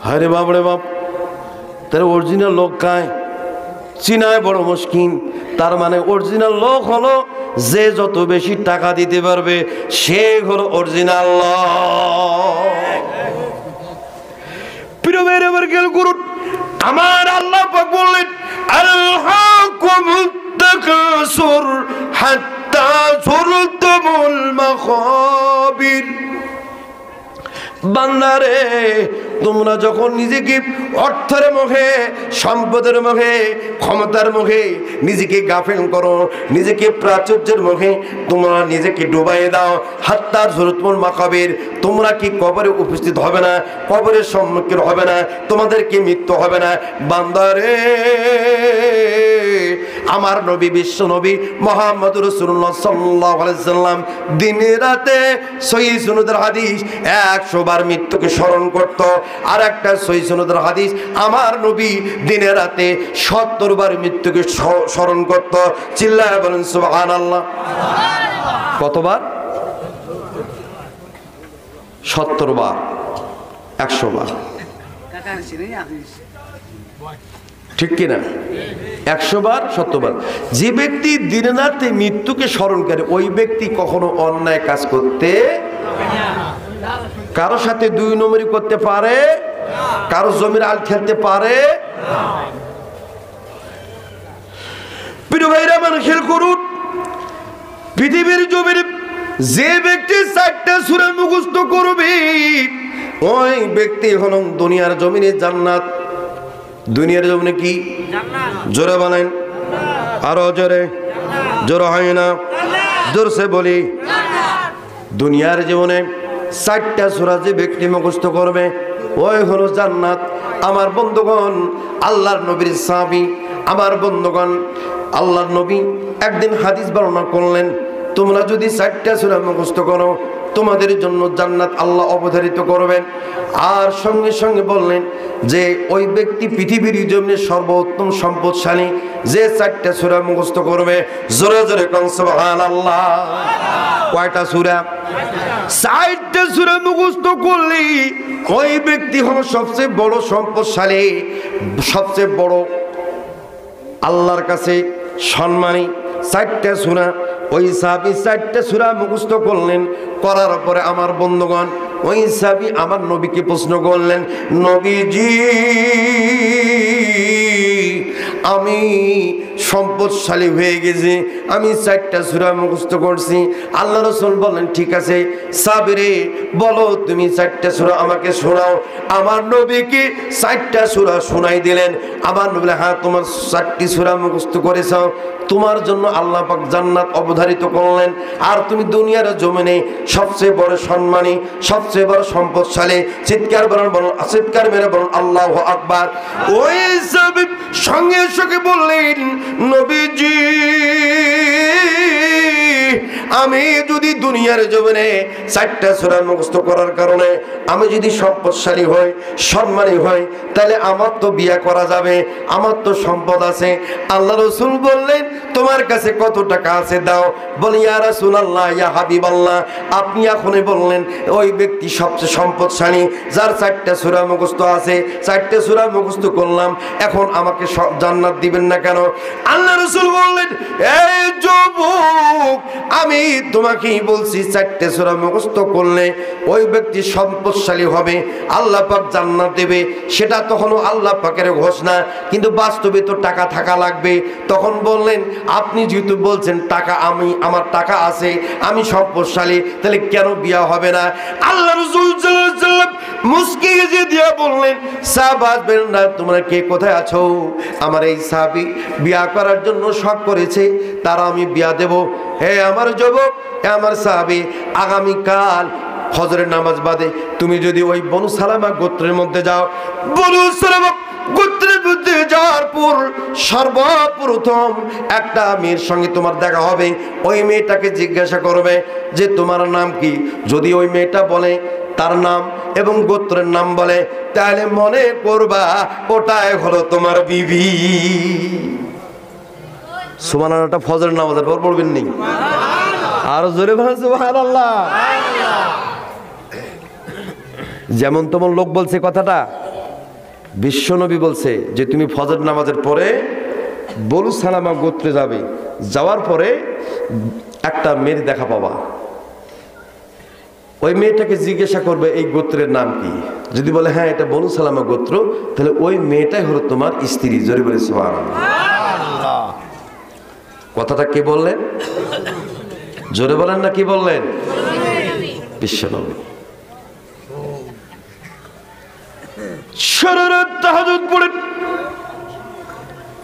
হরে বাবরে বাপ, তার অরিজিনাল লোক কায় চিনায় বড় মুশকিল। তার মানে অরিজিনাল লোক হলো যে যত বেশি টাকা দিতে পারবে সে হলো অরিজিনাল। প্রিয় ভাইরা আমার খেয়াল করুন, আমার আল্লাহ পাক বললেন আলহাকুমুত তাকাসুর হাত্তা যুরতুমুল মাকাবির। বান্দারে, তোমরা যখন নিজেকে অর্থের মুখে, সম্পদের মুখে, ক্ষমতার মুখে নিজেকে গাফেল করো, নিজেকে প্রাচুর্যের মুখে তোমরা নিজেকে ডুবাই দাও, হাত্তা যুরতুমুল মাকাবির, তোমরা কি কবরে উপস্থিত হবে না, কবরের সম্মুখীন হবে না, তোমাদেরকে মৃত্যু হবে না। বান্দারে, আমার নবী, বিশ্ব নবী মুহাম্মদ রাসূলুল্লাহ সাল্লাল্লাহু আলাইহি সাল্লাম দিনে রাতে সহিহ সুন্নাতের হাদিস 100 বার মৃত্যুকে স্মরণ করত। আর একটা সহিহ সুন্নাতের হাদিস, আমার নবী দিনে রাতে 70 বার মৃত্যুকে স্মরণ করত। চিল্লায় বলেন সুবহানাল্লাহ। কতবার? 70 বার, 100 বার, ঠিক কিনা? 100 বার, 70 বার। যে ব্যক্তি দিনে রাতে মৃত্যুকে স্মরণ করে ওই ব্যক্তি কখনো অন্যায় কাজ করতে, কারো সাথে 2 নম্বরি করতে পারে, কারো জমির আল খেলতে পারে। প্রিয় ভাইরা আমার খেয়াল করুন, পৃথিবীর জমির যে ব্যক্তি 4টা সূরা মুখস্থ করবে ওই ব্যক্তি হলো দুনিয়ার জমিনে জান্নাত। দুনিয়ার জমিনে কি? জোরে বলেন, আরো জোরে, জোরে হয় না, জোরসে বলি। দুনিয়ার জীবনে 4টা সূরা যে ব্যক্তি মুখস্থ করবে ওই হলো জান্নাত। আমার বন্ধুগণ, আল্লাহর নবীর সাহাবী, আমার বন্ধুগণ, আল্লাহর নবী একদিন হাদিস বর্ণনা করলেন, তোমরা যদি 4টা সূরা মুখস্থ করো তোমাদের জন্য জান্নাত আল্লাহ অবধারিত করবেন। আর সঙ্গে সঙ্গে বললেন যে ওই ব্যক্তি পৃথিবীর জমিনে সর্বোত্তম সম্পদশালী যে 4টা সূরা মুখস্থ করবে। জোরে জোরে কোন সুবহানাল্লাহ। কয়টা সূরা? 4টা সূরা মুখস্থ করলে ওই ব্যক্তি হলো সবচেয়ে বড় সম্পদশালী, সবচেয়ে বড় আল্লাহর কাছে সম্মানী। 4টা সূরা ওই সাহাবী 4টা সূরা মুখস্থ করলেন। করার পরে আমার বন্ধুগণ, ওই সাহাবী আমার নবীকে প্রশ্ন করলেন, নবীজি আমি সম্পদশালী হয়ে গেছি, আমি 4টা সূরা মুখস্থ করছি। আল্লাহ রাসূল বললেন, ঠিক আছে সাবিরে, বলো তুমি 4টা সূরা আমাকে শোনাও। আমার নবীকে 4টা সূরা শোনাই দিলেন। আমার নবী, হ্যাঁ তোমার 4টি সূরা মুখস্থ করেছ, তোমার জন্য আল্লাহ পাক জান্নাত অবধারিত করলেন। আর তুমি দুনিয়ার জমিনে সবচেয়ে বড় সম্মানী, সবচেয়ে বড় সম্পদশালী। চিৎকার বলুন, চিৎকার মেরে বলুন আল্লাহু আকবার। ওই সাহাবী সঙ্গে সঙ্গে বললেন, নবীজি আমি যদি দুনিয়ার জমিনে 4টা সূরা মুখস্থ করার কারণে আমি যদি সম্পদশালী হই, সম্মানী হই, তাহলে আমার তো বিয়ে করা যাবে, আমার তো সম্পদ আছে। আল্লাহ রাসূল বললেন, তোমার কাছে কত টাকা আছে দাও। বলি, ইয়া রাসূলুল্লাহ, ইয়া হাবিবাল্লাহ, আপনি এখনই বললেন ওই ব্যক্তি সবচেয়ে সম্পদশালী যার 4টা সূরা মুখস্থ আছে। 4টা সূরা মুখস্থ করলাম, এখন আমাকে জান্নাত দিবেন না কেন? আল্লাহ রাসূল বললেন, এই যুবক, আমি তোমাকেই বলছি 4টা সূরা মুখস্থ করলে ওই ব্যক্তি সম্পদশালী হবে, আল্লাহ পাক জান্নাত দেবে। সেটা তখনও আল্লাহ পাকের ঘোষণা, কিন্তু বাস্তবে তো টাকা থাকা লাগবে। তখন বললেন, আপনি যেহেতু বলছেন টাকা, আমার টাকা আছে, আমি সম্পদশালী, তাহলে কেন বিয়া হবে না? আল্লাহ রাসূল সাল্লাল্লাহু আলাইহি ওয়াসাল্লাম মুস্কি হেসে দিয়ে বললেন, সাহাবা বেনরা, তোমরা কে কোথায় আছো? আমার এই সাহাবী বিয়া করার জন্য শখ করেছে, তারা আমি বিয়া দেব। হে আমার যুবক, হে আমার সাহাবী, আগামীকাল ফজরের নামাজ বাদে তুমি যদি ওই বনু সালামা গোত্রের মধ্যে যাও, বনু সালামা গোত্রের মধ্যে যাওয়ার পর সর্বপ্রথম একটা মেয়ের সঙ্গে তোমার দেখা হবে। ওই মেয়েটাকে জিজ্ঞাসা করবে যে তোমার নাম কি। যদি ওই মেয়েটা বলে তার নাম এবং গোত্রের নাম বলে, তাহলে মনে করবা ওটাই হলো তোমার বিবি। সুবহানাল্লাহটা ফজরের নামাজের পর পড়বেন নি? আর জোরে বলেন সুবহানাল্লাহ। যেমন তোমার লোক বলছে কথাটা, বিশ্বনবী বলছে যে তুমি ফজর নামাজের পরে বনু সালামা গোত্রে যাবে, যাওয়ার পরে একটা মেয়ের দেখা পাবা, ওই মেয়েটাকে জিজ্ঞাসা করবে এই গোত্রের নাম কি, যদি বলে হ্যাঁ এটা বনু সালামা গোত্র, তাহলে ওই মেয়েটাই হলো তোমার স্ত্রী। জোরে বলে সুবহানাল্লাহ। কথাটা কে বললেন? জোরে বলেন না, কি বললেন? বিশ্বনবী। শররত তাহাজ্জুদ পড়ে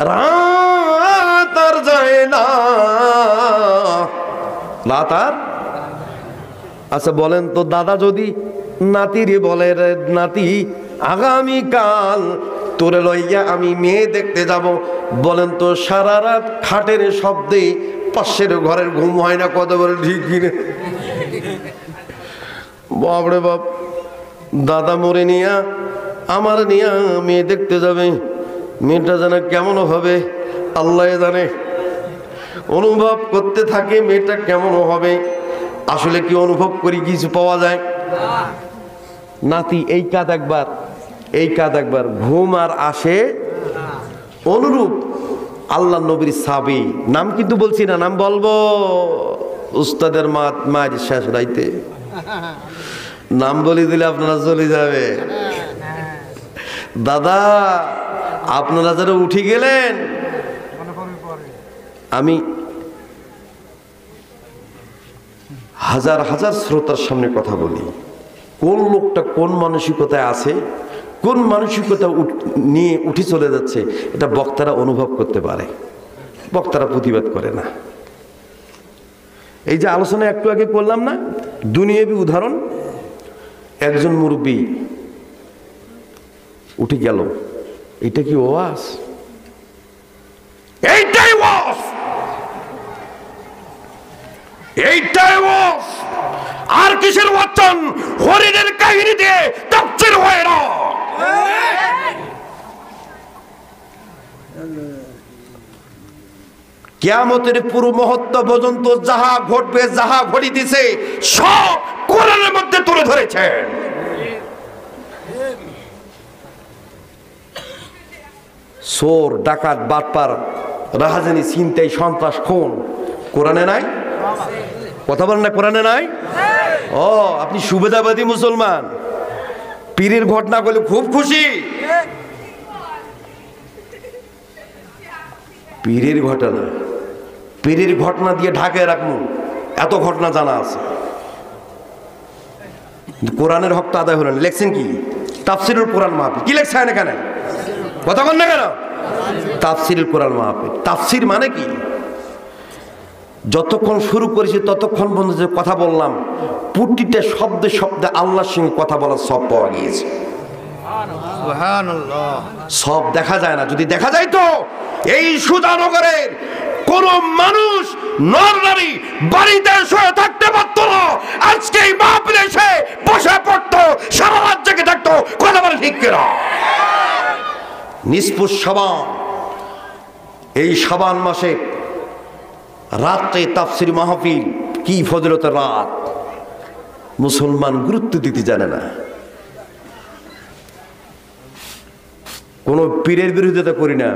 রাত আর যায় না, রাত আর। আচ্ছা বলেন তো দাদা যদি নাতিরে বলে রে নাতি আগামীকাল তোরে লইয়া আমি মেয়ে দেখতে যাব, বলেন তো সারা রাত খাটের শব্দে পাশের ঘরের ঘুম হয় না? কত বলে ঠিক কিনে? বাপরে বাপ, দাদা মরে নিয়া আমার নিয়া মেয়ে দেখতে যাবে, মেয়েটা জানে কেমন হবে আল্লাহ জানে। অনুভব করতে থাকে মেয়েটা কেমন হবে। আসলে কি অনুভব করি কিছু পাওয়া যায়? নাতি এই কাঁদ একবার, এই কাঁদ একবার, ঘুম আর আসে। অনুরূপ আল্লাহ নবীর সাহাবী, নাম কিন্তু বলছি না, নাম বলবো উস্তাদের মায়ের শেষ রাইতে নাম বলে দিলে আপনারা চলে যাবে। দাদা আপনারা যারা উঠে গেলেন, আমি হাজার হাজার শ্রোতার সামনে কথা বলি, কোন লোকটা কোন মানসিকতায় আছে, কোন মানসিকতা নিয়ে উঠে চলে যাচ্ছে, এটা বক্তারা অনুভব করতে পারে, বক্তারা প্রতিবাদ করে না। এই যে আলোচনা একটু আগে করলাম না, দুনিয়াবি উদাহরণ, একজন মুরব্বী উঠে গেল, এটা কি ওয়াজ? এইটাই ওয়াজ, এইটাই ওয়াজ। আর কিসের ওয়াচন? হরিণের কাহিনী দিয়ে তাফসীর হয় না। কিয়ামতের পুরো মুহূর্ত পর্যন্ত যাহা ঘটবে, যাহা ঘটিতেছে সব কোরআনের মধ্যে তুলে ধরেছেন। চোর, ডাকাত, বাটপার, রাহাজানি, ছিনতাই, সন্ত্রাস, খুন কোরআনে নাই? কথা বলেন না, কোরআনে নাই? ও আপনি সুবিধাবাদী মুসলমান, পীরের ঘটনা বলে খুব খুশি। পীরের ঘটনা, পীরের ঘটনা দিয়ে ঢাকায় রাখুন, এত ঘটনা জানা আছে। কোরআনের হক তো আদায় হলেন। লেখছেন কি? তাফসীরুল কোরআন মাহফিল। কি লেখছেন এখানে? কথা বল না কেন? তাফসীরুল কোরআন মাহফিল। তাফসীর মানে কি? যতক্ষণ শুরু করেছি ততক্ষণ পর্যন্ত যে কথা বললাম, প্রতিটা শব্দে শব্দে আল্লাহর সঙ্গে কথা বলার সব পাওয়া গিয়েছে। সব দেখা যায় না, যদি দেখা যায় তো এই সুধানগরের কোন মানুষ নর নারী বাড়িতে শুয়ে থাকতে পারতো না, আজকে এই মাহফিলে এসে বসে পড়তো, সারা রাত জেগে থাকতো। কথা বলে ঠিক কিনা? নিষ্পুষ শাবান, এই শাবান মাসে রাত্রে তাফসীর মাহফিল, কি ফজিলতের রাত, মুসলমান গুরুত্ব দিতে জানে না। কোন পীরের বিরোধিতা করি না।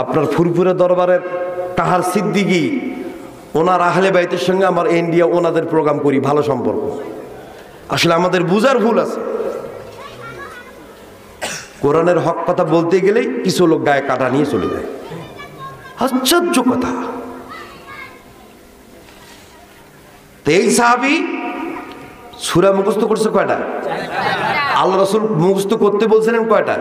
আপনার ফুরফুরে দরবারের কাহার সিদ্দিকী, ওনার আহলে বাইতের সঙ্গে আমার ইন্ডিয়া ওনাদের প্রোগ্রাম করি, ভালো সম্পর্ক। আসলে আমাদের বুঝার ভুল আছে। কোরআনের হক কথা বলতে গেলেই কিছু লোক গায়ে কাটা নিয়ে চলে যায়। আশ্চর্য কথা। এই সাহাবী সূরা মুখস্থ করছে কয়টা? আল্লাহ রাসূল মুখস্থ করতে বলছিলেন কয়টা?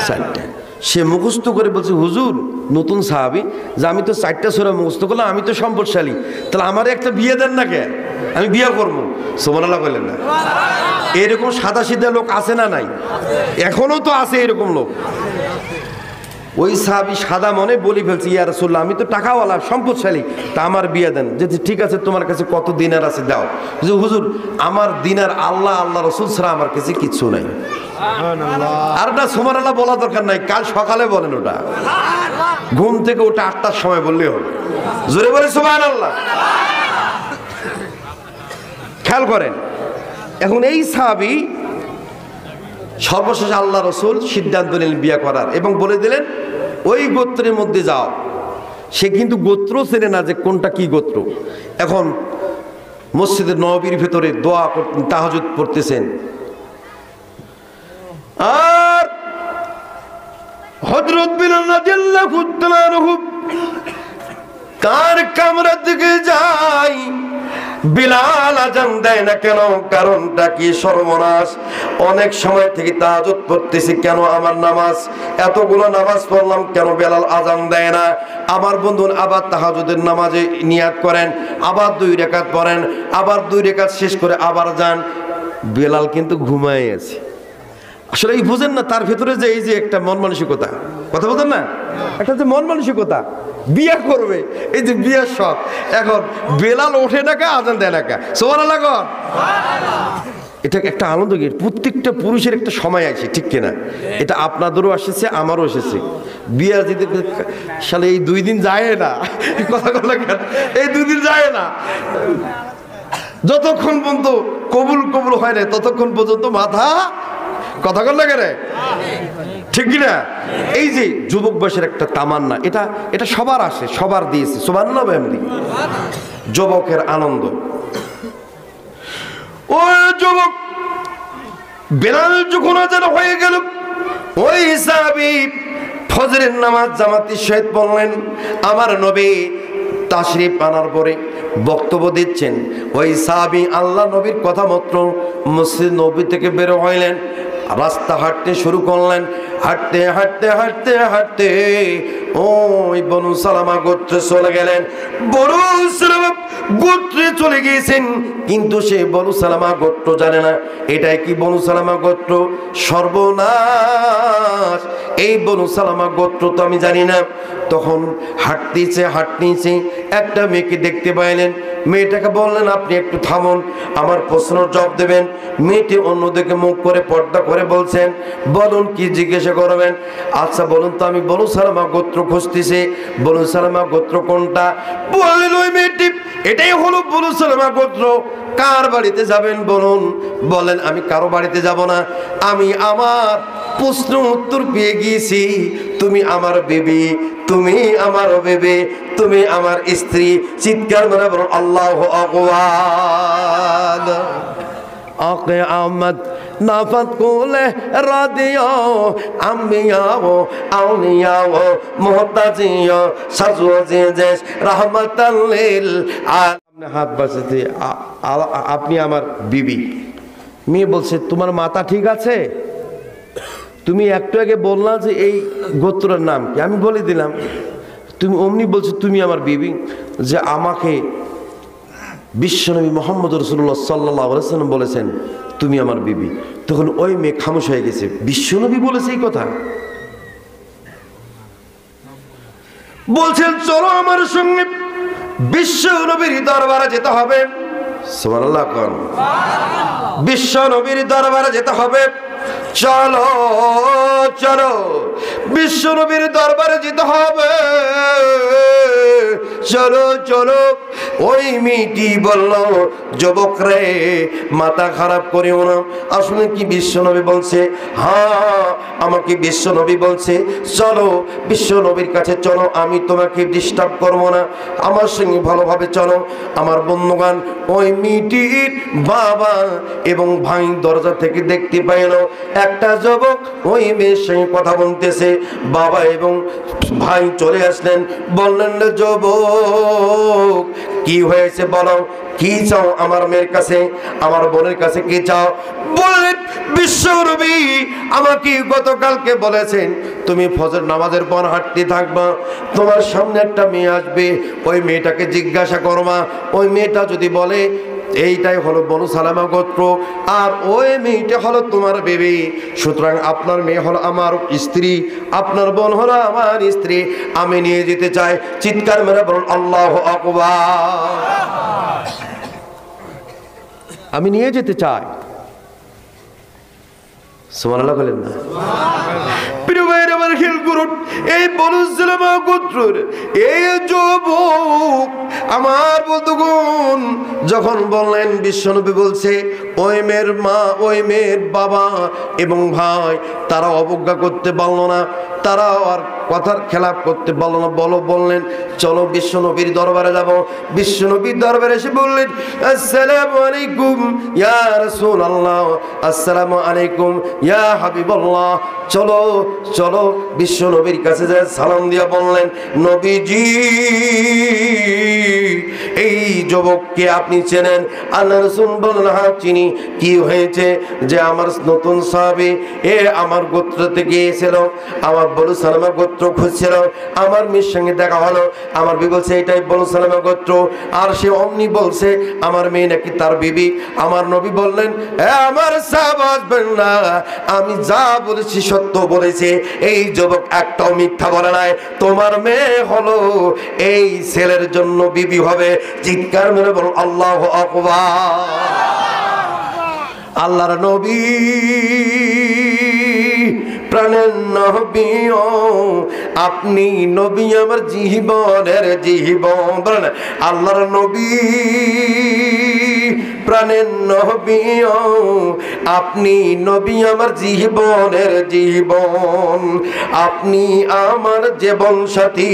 4টা। সে মুখস্থ করে বলছে, হুজুর নতুন সাহাবী, যে আমি তো 4টা সূরা মুখস্থ করলাম, আমি তো সম্পদশালী, তাহলে আমার একটা বিয়ে দেন না কে, আমি বিয়ে করবো। সুবহানাল্লাহ বললেন না? এরকম সাদা সিধা লোক আছে না নাই? এখনো তো আছে এরকম লোক। ওই সাহাবী সাদা মনে বলে ফেলছে, ইয়া রাসূলুল্লাহ আমি তো টাকাওয়ালা, সম্পদশালী, তা আমার বিয়ে দেন। যে ঠিক আছে, তোমার কাছে কত দিনার আছে দাও। যে হুজুর আমার দিনার আল্লাহ আল্লাহ রাসূল ছাড়া আমার কাছে কিচ্ছু নাই। আর ওটা সুবহানাল্লাহ বলা দরকার নাই, কাল সকালে বলেন, ওটা ঘুম থেকে ওটা 8টার সময় বললেই হবে। জোরে বলে সুবহানাল্লাহ। খেয়াল করেন, এখন এই সাহাবী সর্বশেষ আল্লাহ রসুল সিদ্ধান্ত নিলেন বিয়ে করার, এবং বলে দিলেন ওই গোত্রের মধ্যে যাও, সে কিন্তু গোত্র চেনে না যে কোনটা কি গোত্র। এখন মসজিদের নববীর ভেতরে দোয়া করতেন, তাহাজ্জুদ পড়তেছেন, আর হযরত বিলাল রাদিয়াল্লাহু তাআলা আনহু কার কামরার দিকে যায়, বিলাল আজান দেয় না কেন? কারণটা কি? সর্বনাশ, অনেক সময় থেকে তাহাজ্জুদ পড়তেছি, কেন আমার নামাজ, এতগুলো নামাজ পড়লাম, কেন বিলাল আজান দেয় না? আমার বন্ধু আবার তাহাজ্জুদের নামাজে নিয়াত করেন, আবার 2 রাকাত পড়েন, আবার 2 রাকাত শেষ করে আবার যান। বিলাল কিন্তু ঘুমায় আছে। আসলে এই বুঝেন না তার ভেতরে যে এই যে একটা মন মানসিকতা, কথা বলেন না, একটা যে মন মানসিকতা, বিয়ে করবে, এই যে বিয়ের শখ। এখন বেলাল ওঠে না কা, আজান দেয় না কা, সুবহানাল্লাহ। এটা একটা আনন্দ গীত, প্রত্যেকটা পুরুষের একটা সময় আছে, ঠিক কিনা? এটা আপনাদেরও এসেছে, আমারও এসেছে। বিয়ে দিতে সালে এই 2 দিন যায় না, কথা বলা কেন, এই 2 দিন যায় না, যতক্ষণ পর্যন্ত কবুল হয় না ততক্ষণ পর্যন্ত মাথা, কথা বললে কেন, ঠিক কিনা? এই যে যুবক বয়সের একটা তামান্না, এটা সবার আসে, সবার দিয়েছে, সুবহানাল্লাহ। যুবকের আনন্দ। ওই যুবক বেলাল যখন আজান হয়ে গেল, ওই সাহাবী ফজরের নামাজ জামাতের সহিত পড়লেন। আমার নবী তাশরিফ আনার পরে বক্তব্য দিচ্ছেন, ওই সাহাবী আল্লাহ নবীর কথা মতো মসজিদ নবী থেকে বের হইলেন, রাস্তা হাঁটতে শুরু করলেন। হাঁটতে হাঁটতে হাঁটতে হাঁটতে ওই বনু সালামা গোত্রে চলে গেলেন। বনু সালামা গোত্রে চলে গিয়েছেন, কিন্তু সে বনু সালামা গোত্র জানে না এটাই কি বনু সালামা গোত্র। সর্বনাশ, এই বনু সালামা গোত্র তো আমি জানি না। তখন হাঁটতেছে একটা মেয়েকে দেখতে পাইলেন। মেয়েটাকে বললেন, আপনি একটু থামুন, আমার প্রশ্নের জবাব দেবেন। মেয়েটি অন্যদিকে মুখ করে পর্দা করে বলছেন, বলুন কি জিজ্ঞাসা করবেন? আচ্ছা বলুন তো, আমি বনু সালামা গোত্র খুঁজতেছি। বনু সালামা গোত্র কোনটা? বললেন ওই মেয়েটি, এটাই হলো বনু সালামা গোত্র। কার বাড়িতে যাবেন বলুন? বলেন, আমি কারো বাড়িতে যাব না, আমি আমার প্রশ্ন উত্তর পেয়ে গিয়েছি। তুমি আমার বিবি, তুমি আমার বিবি, তুমি আমার স্ত্রী। চিৎকার করে বলুন আল্লাহু আকবার। আকে আহমদ নাফত কোলে রাদিও আম্বিয়াও আউলিয়াও মুহতাজিও সাজওয়াজিজ রাহমাতাল লিল আলামিন। হাত বাঁচাতে, আপনি আমার বিবি। মেয়ে বলছে, তোমার মাথা ঠিক আছে? তুমি একটু আগে বললা যে এই গোত্রের নাম কি, আমি বলে দিলাম। তুমি অমনি বলছো তুমি আমার বিবি, যে আমাকে বিশ্বনবী মুহাম্মদ রাসূলুল্লাহ সাল্লাল্লাহু আলাইহি ওয়াসাল্লাম বলেছেন তুমি আমার বিবি। তখন ওই মেয়ে খামোশ হয়ে গেছে, বিশ্বনবী বলেছে এই কথা? বলছেন, চলো আমার সঙ্গে বিশ্বনবীর দরবারে যেতে হবে। সুবহানাল্লাহ। বিশ্বনবীর দরবারে যেতে হবে। চলো চলো বিশ্বনবীর দরবারে যেতে হবে, চলো চলো। ওই মেয়েটি বলল, যুবক রে মাথা খারাপ করিও না, আসলে কি বিশ্বনবী বলছে? হ্যাঁ, আমাকে বিশ্বনবী বলছে, চলো বিশ্বনবীর কাছে চলো, আমি তোমাকে ডিস্টার্ব করবো না, আমার সঙ্গে ভালোভাবে চলো। আমার বন্ধুগণ, ওই মেয়েটির বাবা এবং ভাই দরজা থেকে দেখতে পাইল একটা যুবক ওই মেয়ের সঙ্গে কথা বলতেছে। বাবা এবং ভাই চলে আসলেন, বললেন, যুবক কি হয়েছে বলো, কি চাও আমার মেয়ের কাছে, আমার বোনের কাছে কি চাও? বললেন, বিশ্বনবী আমাকে গতকালকে বলেছেন তুমি ফজর নামাজের পর হাঁটতে থাকবা, তোমার সামনে একটা মেয়ে আসবে, ওই মেয়েটাকে জিজ্ঞাসা করবা। ওই মেয়েটা যদি বলে এইটাই হলো বনু সালামা গোত্র, আর ওই মেয়েটা হলো তোমার বেবি, সুতরাং আপনার মেয়ে হলো আমার স্ত্রী, আপনার বোন হলো আমার স্ত্রী, আমি নিয়ে যেতে চাই। চিৎকার মেরে বলুন আল্লাহু আকবার। আমি নিয়ে যেতে চাই। সুবহানাল্লাহ বলেন না? প্রিয় ভাইরা আমার খেয়াল করুন, এই বনু সালামা গোত্রের এই যুবক আমার বন্ধুগণ যখন বললেন বিশ্বনবী বলছে, ওই মেয়ের মা, ওই মেয়ের বাবা এবং ভাই তারা অবজ্ঞা করতে পারলো না, তারা আর কথার খেলাপ করতে বললেন চলো বিশ্ব নবীর দরবারে যাব। বিশ্ব নবীর দরবারে এসে বললেন আসসালামু আলাইকুম ইয়া রাসূলুল্লাহ, আসসালামু আলাইকুম ইয়া হাবিবাল্লাহ। চলো চলো বিশ্ব নবীর কাছে যায় সালাম দিয়া বললেন নবীজি এই যুবককে আপনি চেনেন? আল্লাহ রাসূল বললেন হ্যাঁ চিনি। কি হয়েছে? যে আমার নতুন সাহাবী এ আমার গোত্র থেকে এসেছিল, আমার বনু সালামা গোত্র খুঁজছিল, আমার মেয়ের সঙ্গে দেখা হলো, আমার বিবি বলছে এটাই বনু সালামা গোত্র, আর সে অমনি বলছে আমার মেয়ে নাকি তার বিবি। আমার নবী বললেন আমার সাহাবা আসবেন না, আমি যা বলেছি সত্য বলেছি, এই যুবক একটাও মিথ্যা বলে নাই, তোমার মেয়ে হলো এই ছেলের জন্য বিবি হবে। চিৎকার মেরে বল আল্লাহু আকবার। আল্লাহর নবী প্রাণের নবী আপনি নবী আমার জীবনের জীবন। বলেন আল্লাহর নবী প্রাণের নবী আপনি নবী আমার জীবনের জীবন, আপনি আমার জীবন সাথী,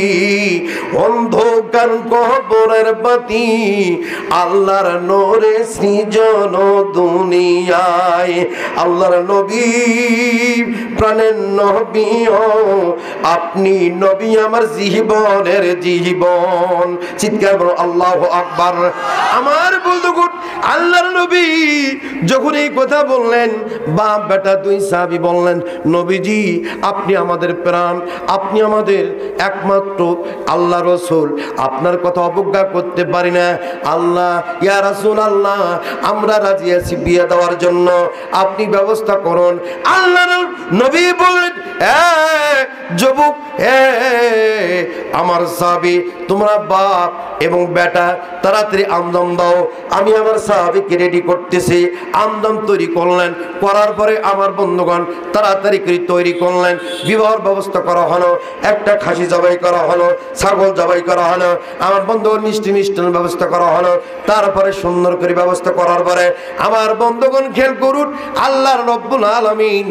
অন্ধকার কবরের বাতি, আল্লাহর নূরে সৃজন দুনিয়ায়। আল্লাহর নবী প্রাণের নবী আপনি নবী আমার জীবনের জীবন। চিৎকার করো আল্লাহু আকবার। আমার বন্ধুগণ আল্লাহর নবী যখন এই কথা বললেন, বাপ বেটা দুই সাহাবী বললেন নবীজি আপনি আমাদের প্রাণ, আপনি আমাদের একমাত্র আল্লাহ রসুল, আপনার কথা অবজ্ঞা করতে পারি না। আল্লাহ ইয়া রাসূলুল্লাহ আমরা রাজি আছি বিয়ে দেওয়ার জন্য, আপনি ব্যবস্থা করুন। আল্লাহর নবী বললেন যুবক আমার সাহাবী তোমরা বাপ এবং বেটা তাড়াতাড়ি আমদাম দাও, আমি আমার সাহাবীকে রেডি করতেছি। আমদাম তৈরি করলেন, করার পরে আমার বন্ধুগণ তাড়াতাড়ি করে তৈরি করলেন, বিবাহের ব্যবস্থা করা হলো, একটা খাসি জবাই করা হলো, ছাগল জবাই করা হলো, আমার বন্ধুগণ মিষ্টি মিষ্টান্ন ব্যবস্থা করা হলো। তারপরে সুন্দর করে ব্যবস্থা করার পরে আমার বন্ধুগণ খেয়াল করুন আল্লাহ রব্বুল আলামিন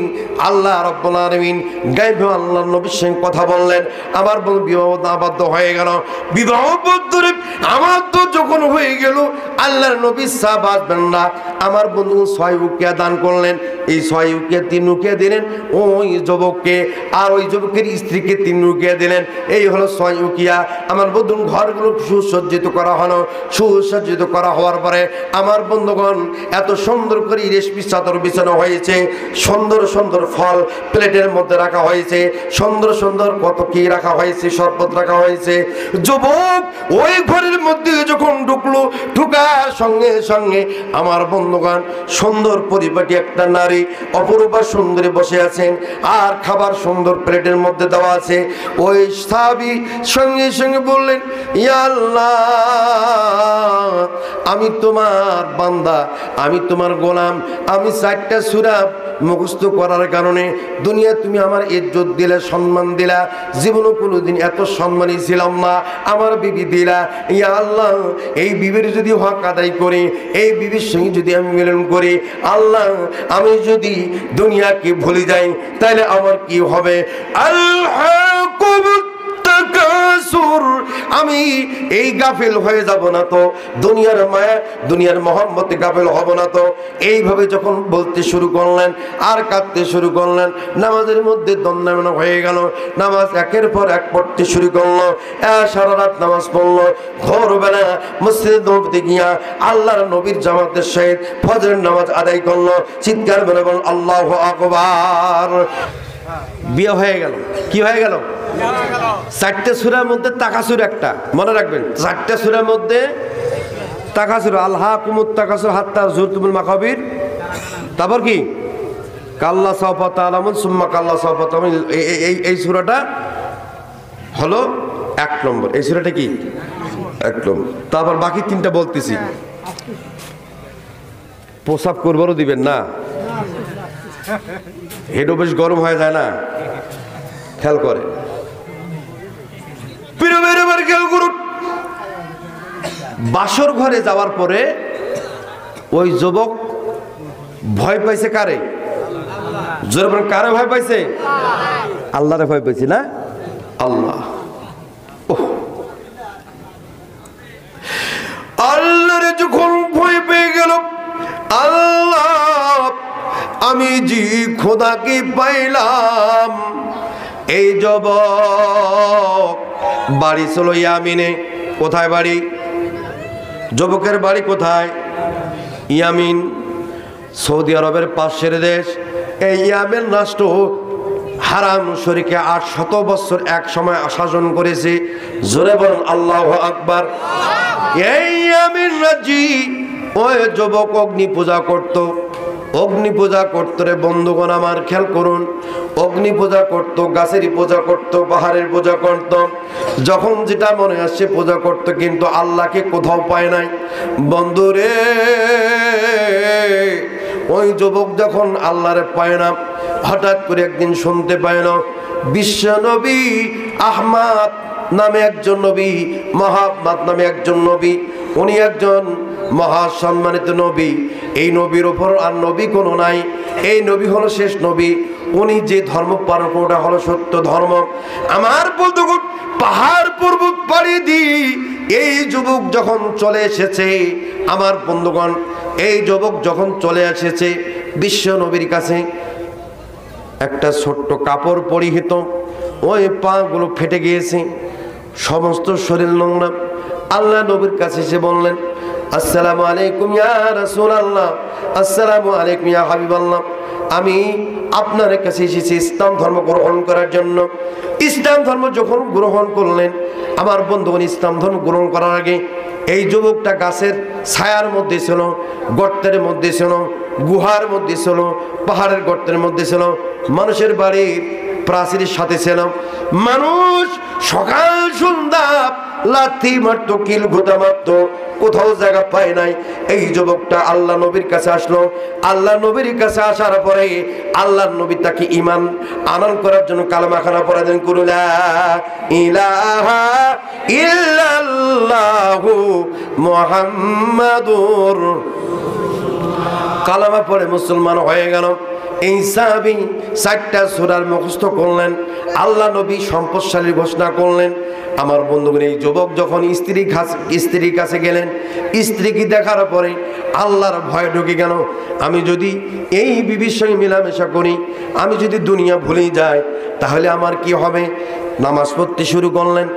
গায়েবে আল্লাহর নবীর সঙ্গে কথা বললেন। আমার বন্ধু বিবাহ আবদ্ধ হয়ে গেল। বিবাহ বন্ধুরে আমার তো যখন হয়ে গেল আল্লাহর নবী সাহাব আসবেন না, আমার বন্ধু 6 উকিয়া দান করলেন। এই 6 উকিয়া 3 উকিয়া দিলেন ওই যুবককে, আর ওই যুবকের স্ত্রীকে 3 উকিয়া দিলেন। এই হলো 6 উকিয়া। আমার বন্ধু ঘরগুলো সুসজ্জিত করা হলো। সুসজ্জিত করা হওয়ার পরে আমার বন্ধুগণ এত সুন্দর করে রেশমি চাদর বিছানো হয়েছে, সুন্দর সুন্দর ফল প্লেটের মধ্যে রাখা হয়েছে, সুন্দর সুন্দর কত কি রাখা হয়েছে, শরবত রাখা হয়েছে। যুবক ওই ঘরের মধ্যে যখন ঢুকলো, ঢুকার সঙ্গে সঙ্গে আমার বন্ধুগণ সুন্দর পরিপাটি একটা নারী অপরূপা সুন্দরী বসে আছেন, আর খাবার সুন্দর প্লেটের মধ্যে দেওয়া আছে। ওই সাহাবী সঙ্গে সঙ্গে বললেন ইয়া আল্লাহ আমি তোমার বান্দা, আমি তোমার গোলাম, আমি 4টা সূরা মুখস্থ করার কারণে দুনিয়া তুমি আমার ইজ্জত দিলা, সম্মান দিলা, জীবনে কোনোদিন এত সম্মানী ছিলাম না, আমার বিবি দিলা। ইয়া আল্লাহ এই বিবির যদি হক আদায় করি, এই বিবির সঙ্গে যদি আমি মিলন করি, আল্লাহ আমি যদি দুনিয়াকে ভুলে যাই তাহলে আমার কি হবে? আমি এই গাফিল হয়ে যাব না তো, দুনিয়ার মায়া দুনিয়ার মোহাম্মতে গাফিল হব না তো। এইভাবে যখন বলতে শুরু করলেন আর কাঁদতে শুরু করলেন, নামাজের মধ্যে দণ্ডায়মান হয়ে গেল। নামাজ একের পর এক পড়তে শুরু করলো, সারা রাত নামাজ পড়লো। ভোরবেলা মসজিদে নববীতে গিয়া আল্লাহর নবীর জামাতের সহিত ফজরের নামাজ আদায় করলো। চিৎকার করে বল আল্লাহু আকবার। বিয়ে হয়ে গেল। কি হয়ে গেল? 4টে সূরার মধ্যে তাকাসুর একটা, মনে রাখবেন 4টে সূরার মধ্যে তাকাসুর, আলহাকুমুত তাকাসুর হাত্তা যুরতুমুল মাকাবির। তারপর কি কাল্লা সাওফা তাআলামুন সুম্মা কাল্লা সাওফা তাআলামুন। এই সূরাটা হলো 1 নম্বর। এই সূরাটা কি 1 নম্বর। তারপর বাকি 3টা বলতেছি। প্রসাব করবারও দিবেন না, হেডও বেশ গরম হয়ে যায় না, খেয়াল করে বাসর ঘরে যাওয়ার পরে ওই যুবক ভয় পাইছে কারে? জোরে বলেন কারে ভয় পাইছে? আল্লাহরে ভয় পাইছে না? আল্লাহ, আল্লাহর যখন ভয় পেয়ে গেল, আল্লাহ আমি জি খোদাকে পাইলাম। এই যুবক বাড়ি ছিল ইয়ামিনে। কোথায় বাড়ি? যুবকের বাড়ি কোথায়? ইয়ামিন, সৌদি আরবের পাশের দেশ। এই ইয়ামেন রাষ্ট্র হারাম শরীকে 800 বছর এক সময় শাসন করেছে। জোরে বলুন আল্লাহু আকবার। এই ইয়ামিন রাজি ওই যুবক অগ্নি পূজা করত। অগ্নি পূজা করতো রে বন্ধুগণ, আমার খেয়াল করুন। অগ্নি পূজা করতো, গাছেরই পূজা করতো, পাহাড়ের পূজা করত, যখন যেটা মনে আসছে পূজা করত, কিন্তু আল্লাহকে কোথাও পায় নাই। বন্ধুরে ওই যুবক যখন আল্লাহরে পায় না, হঠাৎ করে একদিন শুনতে পায় না বিশ্ব নবী আহমদ নামে একজন নবী, মোহাম্মদ নামে একজন নবী, উনি একজন মহা সম্মানিত নবী। এই নবীর উপর আর নবী কোনো নাই। এই নবী হলো শেষ নবী। উনি যে ধর্ম পালন করে ওটা হলো সত্য ধর্ম। আমার বন্ধুগণ, পাহাড় পর্বত পাড়ি দি এই যুবক যখন চলে এসেছে, আমার বন্ধুগণ এই যুবক যখন চলে এসেছে বিশ্ব নবীর কাছে, একটা ছোট্ট কাপড় পরিহিত, ওই পা গুলো ফেটে গিয়েছে, সমস্ত শরীর নোংরা। আল্লাহ নবীর কাছে এসে বললেন, আসসালামু আলাইকুম ইয়া রাসূলুল্লাহ, আসসালামু আলাইকুম ইয়া হাবিবাল্লাহ, আমি আপনার কাছে এসেছি ইসলাম ধর্ম গ্রহণ করার জন্য। ইসলাম ধর্ম যখন গ্রহণ করলেন, আমার বন্ধুগণ ইসলাম ধর্ম গ্রহণ করার আগে এই যুবকটা গাছের ছায়ার মধ্যে ছিল, গর্তের মধ্যে ছিল, গুহার মধ্যে ছিল, পাহাড়ের গর্তের মধ্যে ছিল, মানুষের বাড়ির প্রাচীরের সাথে ছিল। মানুষ সকাল সন্ধ্যা লাথি মারতো, কিল ঘুতা মারতো, কোথাও জায়গা পায় নাই। এই যুবকটা আল্লাহ নবীর কাছে আসলো। আল্লাহ নবীর কাছে আসার পরে আল্লাহ নবী তাকে ঈমান আনয়ন করার জন্য কালেমা খানা পড়া দেন, লা ইলাহা ইল্লাল্লাহু মুহাম্মাদুর। কালেমা পড়ে মুসলমান হয়ে গেল। এই সাহাবী 4টা সূরার মুখস্থ করলেন। আল্লাহ নবী সম্পদশালী ঘোষণা করলেন। আমার বন্ধুগণ, এই যুবক যখন স্ত্রীর কাছে গেলেন, স্ত্রীকে দেখার পরে আল্লাহর ভয় ঢুকে গেল। আমি যদি এই বিবির সঙ্গে মেলামেশা করি, আমি যদি দুনিয়া ভুলে যাই, তাহলে আমার কি হবে? নামাজ পড়তে শুরু করলেন।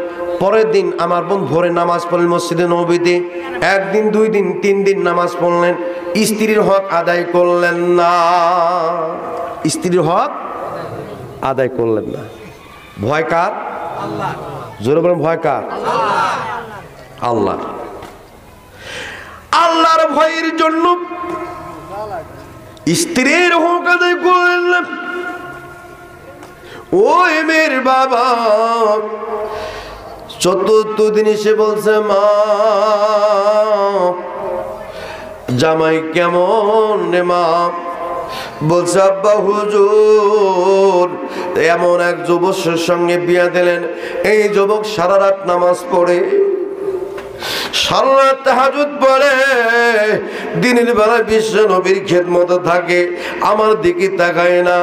পরের দিন আমার বোন ভোরে নামাজ পড়লেন মসজিদে নববীতে। 1 দিন 2 দিন 3 দিন নামাজ পড়লেন, স্ত্রীর হক আদায় করলেন না। স্ত্রীর হক আদায় করলেন না। ভয় কার? আল্লাহ। জোরে বলেন, ভয় কার? আল্লাহ। আল্লাহর ভয়ের জন্য স্ত্রীর হক আদায় করলেন না। ওই মেয়ের বাবা 4th দিন এসে বলছে, মা জামাই কেমন রে মা? বলছে, আব্বা হুজুর এমন এক যুবকের সঙ্গে বিয়া দিলেন। এই যুবক সারা রাত নামাজ পড়ে, সারা রাত তাহাজ্জুদ পড়ে, দিনের বেলা বিশ্ব নবীর খেদমতে থাকে, আমার দিকে তাকায় না,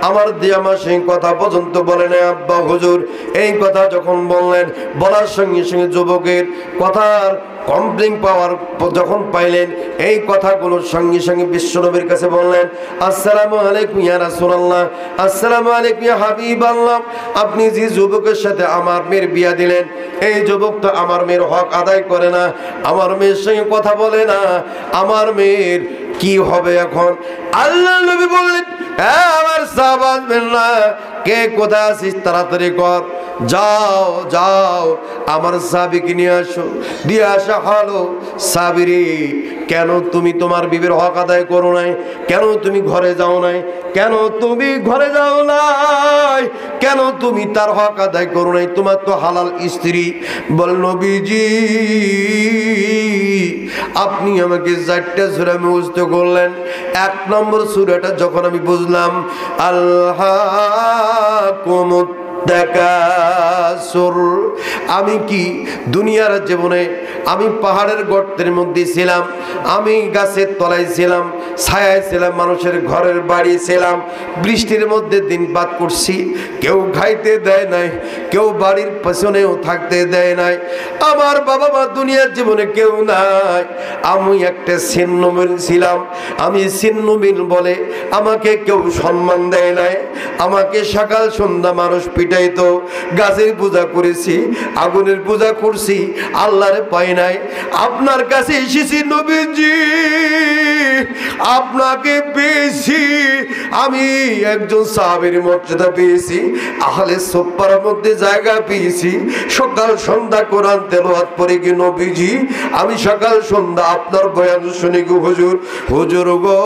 আমার সঙ্গে কথা পর্যন্ত বলে না। আব্বা হুজুর এই কথা যখন বললেন, বলার সঙ্গে সঙ্গে যুবকের কথার কমপ্লেন পাওয়ার যখন পাইলেন, এই কথাগুলোর সঙ্গে সঙ্গে বিশ্বনবীর কাছে বললেন, আসসালামু আলাইকুম ইয়া রাসূলুল্লাহ, আসসালামু আলাইকুম ইয়া হাবিবাল্লাহ, আপনি যে যুবকের সাথে আমার মেয়ের বিয়া দিলেন, এই যুবক তো আমার মেয়ের হক আদায় করে না, আমার মেয়ের সঙ্গে কথা বলে না, আমার মেয়ের কি হবে এখন? আল্লাহ নবী বললেন, হ্যাঁ আমার সাহাবা না, কে কোথায় আছিস তাড়াতাড়ি কর, যাও যাও আমার সাহাবীকে নিয়ে আসো। দিয়ে আসা হলো। সাহাবীরে, কেন তুমি তোমার বিবির হক আদায় করো নাই? কেন তুমি ঘরে যাও নাই? কেন তুমি ঘরে যাও নাই? কেন তুমি তার হক আদায় করো নাই? তোমার তো হালাল স্ত্রী। বল, নবীজি আপনি আমাকে 4টা সূরা মুখস্থ করলেন। 1 নম্বর সূরাটা যখন আমি বুঝলাম, আল্লাহকুমুত তাকাসুর, আমি কি দুনিয়ার জীবনে আমি পাহাড়ের গর্তের মধ্যে ছিলাম, আমি গাছের তলায় ছিলাম, ছায়ায় ছিলাম, মানুষের ঘরের বাড়ি ছিলাম, বৃষ্টির মধ্যে দিন পাত করছি, কেউ খাইতে দেয় নাই, কেউ বাড়ির পেছনেও থাকতে দেয় নাই। আমার বাবা মা দুনিয়ার জীবনে কেউ নাই, আমি একটা ছিন্নমিল ছিলাম। আমি ছিন্নমিল বলে আমাকে কেউ সম্মান দেয় নাই। আমাকে সকাল সন্ধ্যা মানুষ পিটাইতো। গাছের পূজা করেছি, আগুনের পূজা করছি, আল্লাহরে পাই নাই। আপনার কাছে এসেছি নবীজি, আপনাকে পেয়েছি। আমি একজন সাহাবীর মর্যাদা পেয়েছি, আহলে সুফফার মধ্যে জায়গা পেয়েছি। সকাল সন্ধ্যা কোরআন তেলাওয়াত করে কি নবীজি, আমি সকাল সন্ধ্যা আপনার বয়ান শুনি গো হুজুর। হুজুর গো,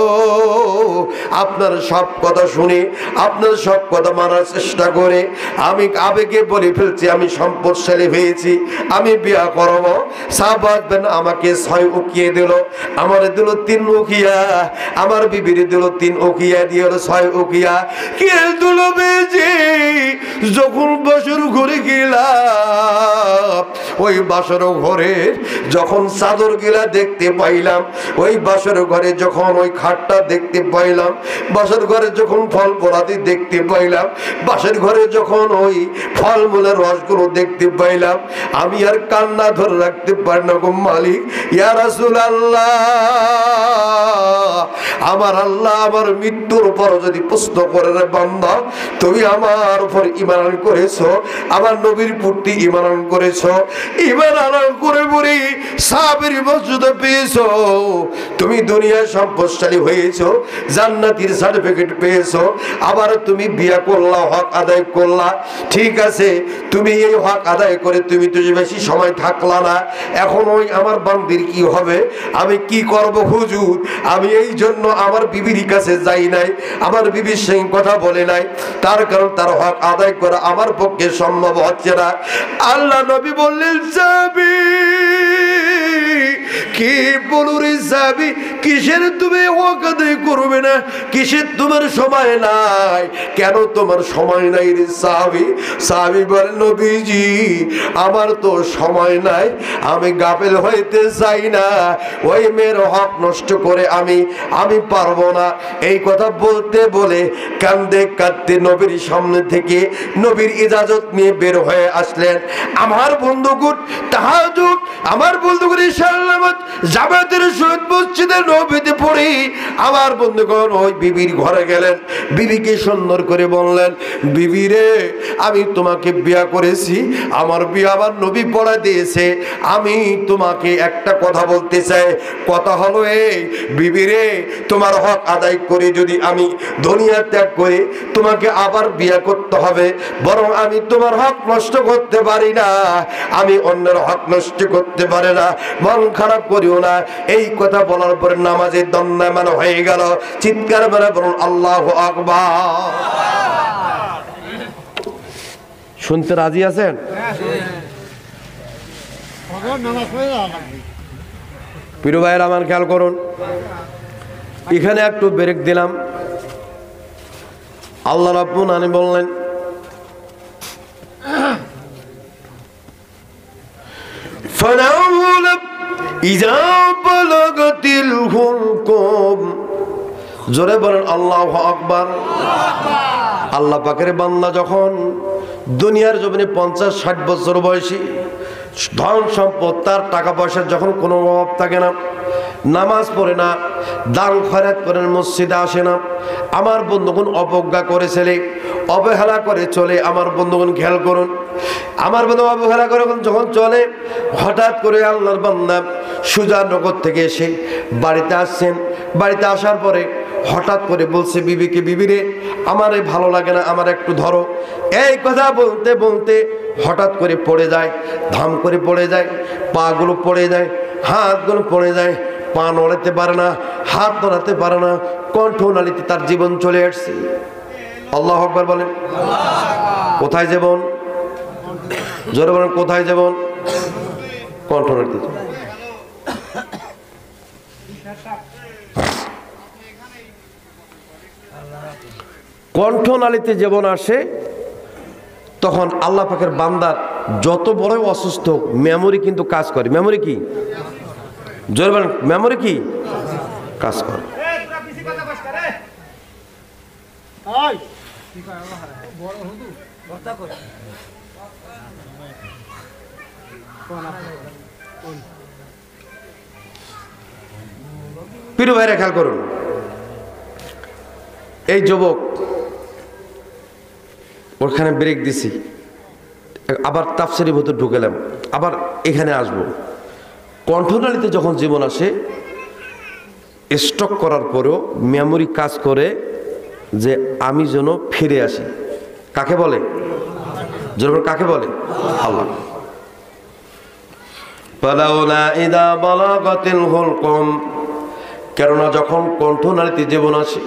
আপনার সব কথা শুনে, আপনার সব কথা মানার চেষ্টা করে আমি আবেগে বলে ফেলছি আমি সম্পদশালী হয়েছি, আমি বিয়া করব। সাহাবাগণ আমাকে 6 উকিয়ে দিল, আমার দিল 3 উকিয়া, আমার বিবির দিল 3 উকিয়া, দিয়ে 6 উকিয়া। কে দিল বেজি? যখন বছর ঘুরে গেলাম, ওই বাসর ঘরে যখন চাদর গিলা দেখতে পাইলাম, ওই বাসর ঘরে যখন ওই খাটটা দেখতে পাইলাম, বাসর ঘরে যখন ফল ফলাদি দেখতে পাইলাম, বাসর ঘরে যখন ওই ফলমূলের রসগুলো দেখতে পাইলাম, আমি আর কান্না ধরে রাখতে পারি না গো মালিক। ইয়া রাসূলুল্লাহ, আমার আল্লাহ আমার মৃত্যুর পর যদি প্রশ্ন করে, রে বান্দা তুমি আমার উপর ঈমান করেছো, আমার নবীর প্রতি ঈমান করেছো, ঈমান আনয়ন করে বলি সাহাবীর মর্যাদা পেয়েছো, তুমি দুনিয়ার সম্পদশালী হয়েছো, জান্নাতের সার্টিফিকেট পেয়েছো, আবার তুমি বিয়ে করলা, হক আদায় করলা, ঠিক আছে। তুমি এই হক আদায় করে তুমি তো বেশি সময় থাকলা না, এখন ওই আমার বান্দির কি হবে? আমি কি করব হুজুর? আমি এই জন্য আমার বিবির কাছে যাই নাই, আমার বিবির সঙ্গে কথা বলে নাই, তার কারণ তার হক আদায় করা আমার পক্ষে সম্ভব হচ্ছে না। আল্লাহ নবী বললেন, যাবি কি বলুরি যাবি, কিসের তুমি হক আদায় করবে না? কিসের তোমার সময় নাই? কেন তোমার সময় নাই রে সাহাবী? সাহাবী বলেন, নবীজি আমার তো সময় নাই, আমি গাফেল হইতে চাই না, ওই মেয়ের হক নষ্ট করে আমি পারবো না। এই কথা বলতে বলে কান্দে কাঁদতে নবীর সামনে থেকে নবীর ইজাজত নিয়ে বের হয়ে আসলেন। আমার বন্ধুগুণ তাহাজ্জুদ, আমার বন্ধুগুণ সালামত জামাতের সহিত মসজিদে নবীতে পড়ি, আমার বন্ধুগণ ওই বিবির ঘরে গেলেন, বিবিকে সুন্দর করে বললেন, বিবি রে আমি তোমাকে বিয়া করেছি, আমার বিয়া আমার নবী পড়া দিয়েছে, আমি তোমাকে একটা কথা বলতে চাই। কথা হলো এই, বিবি রে তোমার হক আদায় করে যদি আমি দুনিয়া ত্যাগ করে তোমাকে আবার বিয়া করতে হবে, বরং আমি তোমার হক নষ্ট করতে পারি না, আমি অন্যের হক নষ্ট করতে পারি না, মন খারাপ করিও না। এই কথা বলার পরে নামাজে দণ্ডায়মান হয়ে গেল। চিৎকার মেরে বলুন আল্লাহু আকবার। শুনতে রাজি আছেন? প্রিয় ভাইয়েরা আমার খেয়াল করুন, এখানে একটু ব্রেক দিলাম। আল্লাহ রাব্বুল আলামিন বললেন, ফানাউল ইযা বালাগাতিল হুলকুম, জোরে বলেন আল্লাহু আকবার। আল্লাহ পাকের বান্দা যখন দুনিয়ার জমিনে 50-60 বছর বয়সী, ধন সম্পদ তার টাকা পয়সার যখন কোনো অভাব থাকে না, নামাজ পড়ে না, দান খয়রাত করেন, মসজিদে আসে না, আমার বন্ধুগণ অবজ্ঞা করে চলে, অবহেলা করে চলে। আমার বন্ধুগণ খেয়াল করুন, আমার বন্ধু অবহেলা করে যখন চলে, হঠাৎ করে আল্লাহর বান্দা সুজানগর থেকে এসে বাড়িতে আসছেন। বাড়িতে আসার পরে হঠাৎ করে বলছে বিবিকে, বিবি রে আমার ভালো লাগে না, আমার একটু ধরো। এই কথা বলতে বলতে হঠাৎ করে পড়ে যায়, ধাম করে পড়ে যায়, পা গুলো পড়ে যায়, হাতগুলো পড়ে যায়, পা নড়াতে পারে না, হাত নড়াতে পারে না, কণ্ঠনালীতে তার জীবন চলে আসছে। আল্লাহু আকবার বলেন। কোথায় জীবন? জোরে বলেন, কোথায় জীবন? কণ্ঠনালীতে। কণ্ঠনালীতে জীবন আসে, তখন আল্লাহ পাকের বান্দার যত বড় অসুস্থ, মেমোরি কিন্তু কাজ করে। মেমোরি কি? জোরে বলেন, মেমোরি কি কাজ করে? প্রিয় ভাইরা খেয়াল করুন, এই যুবক ওখানে ব্রেক দিছি, আবার তাফসিরের ভিতর ঢুকেলাম, আবার এখানে আসব। কণ্ঠনালীতে যখন জীবন আসে, স্টক করার পরেও মেমোরি কাজ করে যে আমি যেন ফিরে আসি। কাকে বলে? যেন কাকে বলে? আল্লাহ। ফালাউলা ইযা বালাগাতিল হুলকুম, কেননা যখন কণ্ঠনালীতে জীবন আসে,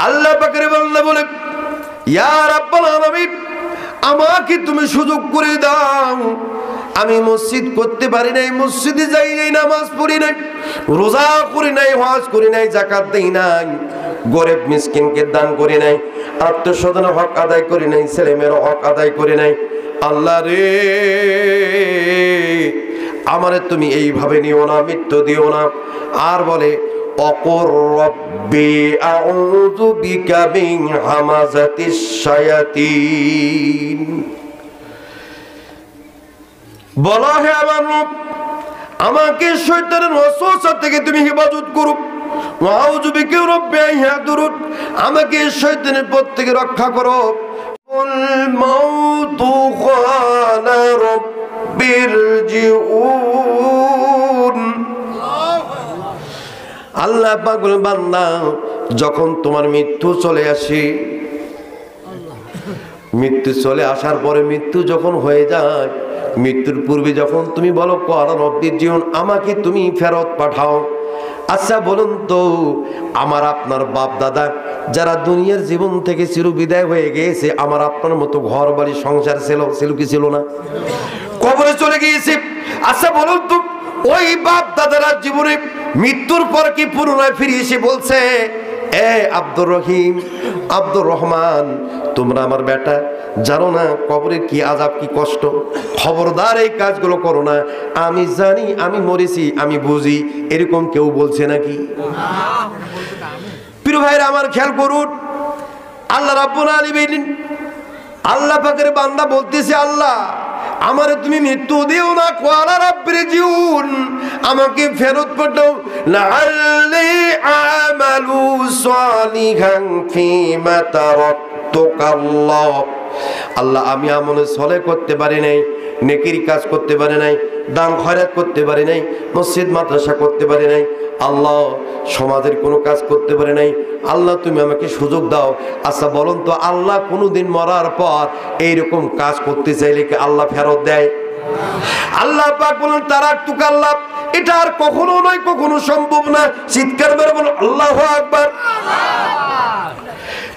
আল্লাহ পাকের বান্দা বলে, ইয়া রাব্বুল আলামিন, আমাকে তুমি সুযোগ করে দাও। আমি মসজিদ করতে পারি নাই, মসজিদে যাই নাই, নামাজ পড়ি নাই, রোজা করি নাই, হজ করি নাই, যাকাত দেই নাই, গরিব মিসকিনকে দান করি নাই, আত্মীয়স্বজনের হক আদায় করি নাই, ছেলেমেয়ের হক আদায় করি নাই। আল্লাহ রে, আমারে তুমি এইভাবে নিও না, মৃত্যু দিও না। আর বলে, অকুর রব্বি আউযু বিকা মিন হামাযাতিশ শায়াতিন, বলা হে আমার রব, আমাকে শয়তানের ওয়াসওয়াসা থেকে তুমি হেফাজত করো। আউযু বিকা রব্বি আন ইয়াহদুরুন, আমাকে শয়তানের পথ থেকে রক্ষা করো। কুল মাউতু ক্বালা রাব্বিরজিউন, আল্লাহ পাক বলেন, বান্দা যখন তোমার মৃত্যু চলে আসে, মৃত্যু চলে আসার পরে, মৃত্যু যখন হয়ে যায়, মৃত্যুর পূর্বে যখন তুমি বলো ক্বালা রাব্বিরজিউন, আমাকে তুমি ফেরত পাঠাও। আচ্ছা বলুন তো, আমার আপনার বাপ দাদা যারা দুনিয়ার জীবন থেকে চিরবিদায় হয়ে গিয়েছে, আমার আপনার মতো ঘর বাড়ি সংসার ছিল কি ছিল না? কবরে চলে গিয়েছে। আচ্ছা বলুন তো, ওই বাপ দাদারা জীবনে মৃত্যুর পর কি পুনরায় ফিরে এসে বলছে, এ আব্দুর রহিম, আব্দুর রহমান, তোমরা আমার বেটা, জানো না কবরের কি আযাব, কি কষ্ট, খবরদার এই কাজগুলো করো না। আমি জানি, আমি মরেছি, আমি বুঝি, এরকম কেউ বলছে নাকি? প্রিয় ভাইরা আমার, খেয়াল করুন, আল্লাহ রাব্বুল আলামিন, আল্লাহ পাকের বান্দা বলতেছে, আল্লাহ আমারে তুমি মৃত্যু দিও না, ক্বালা রাব্বিরজিউন, আমাকে ফেরত পাঠাও। লাআল্লি আমালু সালিহান ফীমা তারাকতুকাল্লাহ, আল্লাহ আমি আমলে সলে করতে পারি নাই, নেকির কাজ করতে পারি নাই, দান খয়রাত করতে পারি নাই, মসজিদ মাদ্রাসা করতে পারি নাই, আল্লাহ সমাজের কোনো কাজ করতে পারি নাই। আল্লাহ তুমি আমাকে সুযোগ দাও। আচ্ছা বলুন তো, আল্লাহ কোনোদিন মরার পর এইরকম কাজ করতে চাইলে কি আল্লাহ ফেরত দেয়? আল্লাহ পাক বলেন, তারাকতুকাল্লাহ, এটা আর কখনো নয়, কখনো সম্ভব না। চিৎকার মেরে বলুন আল্লাহু আকবার।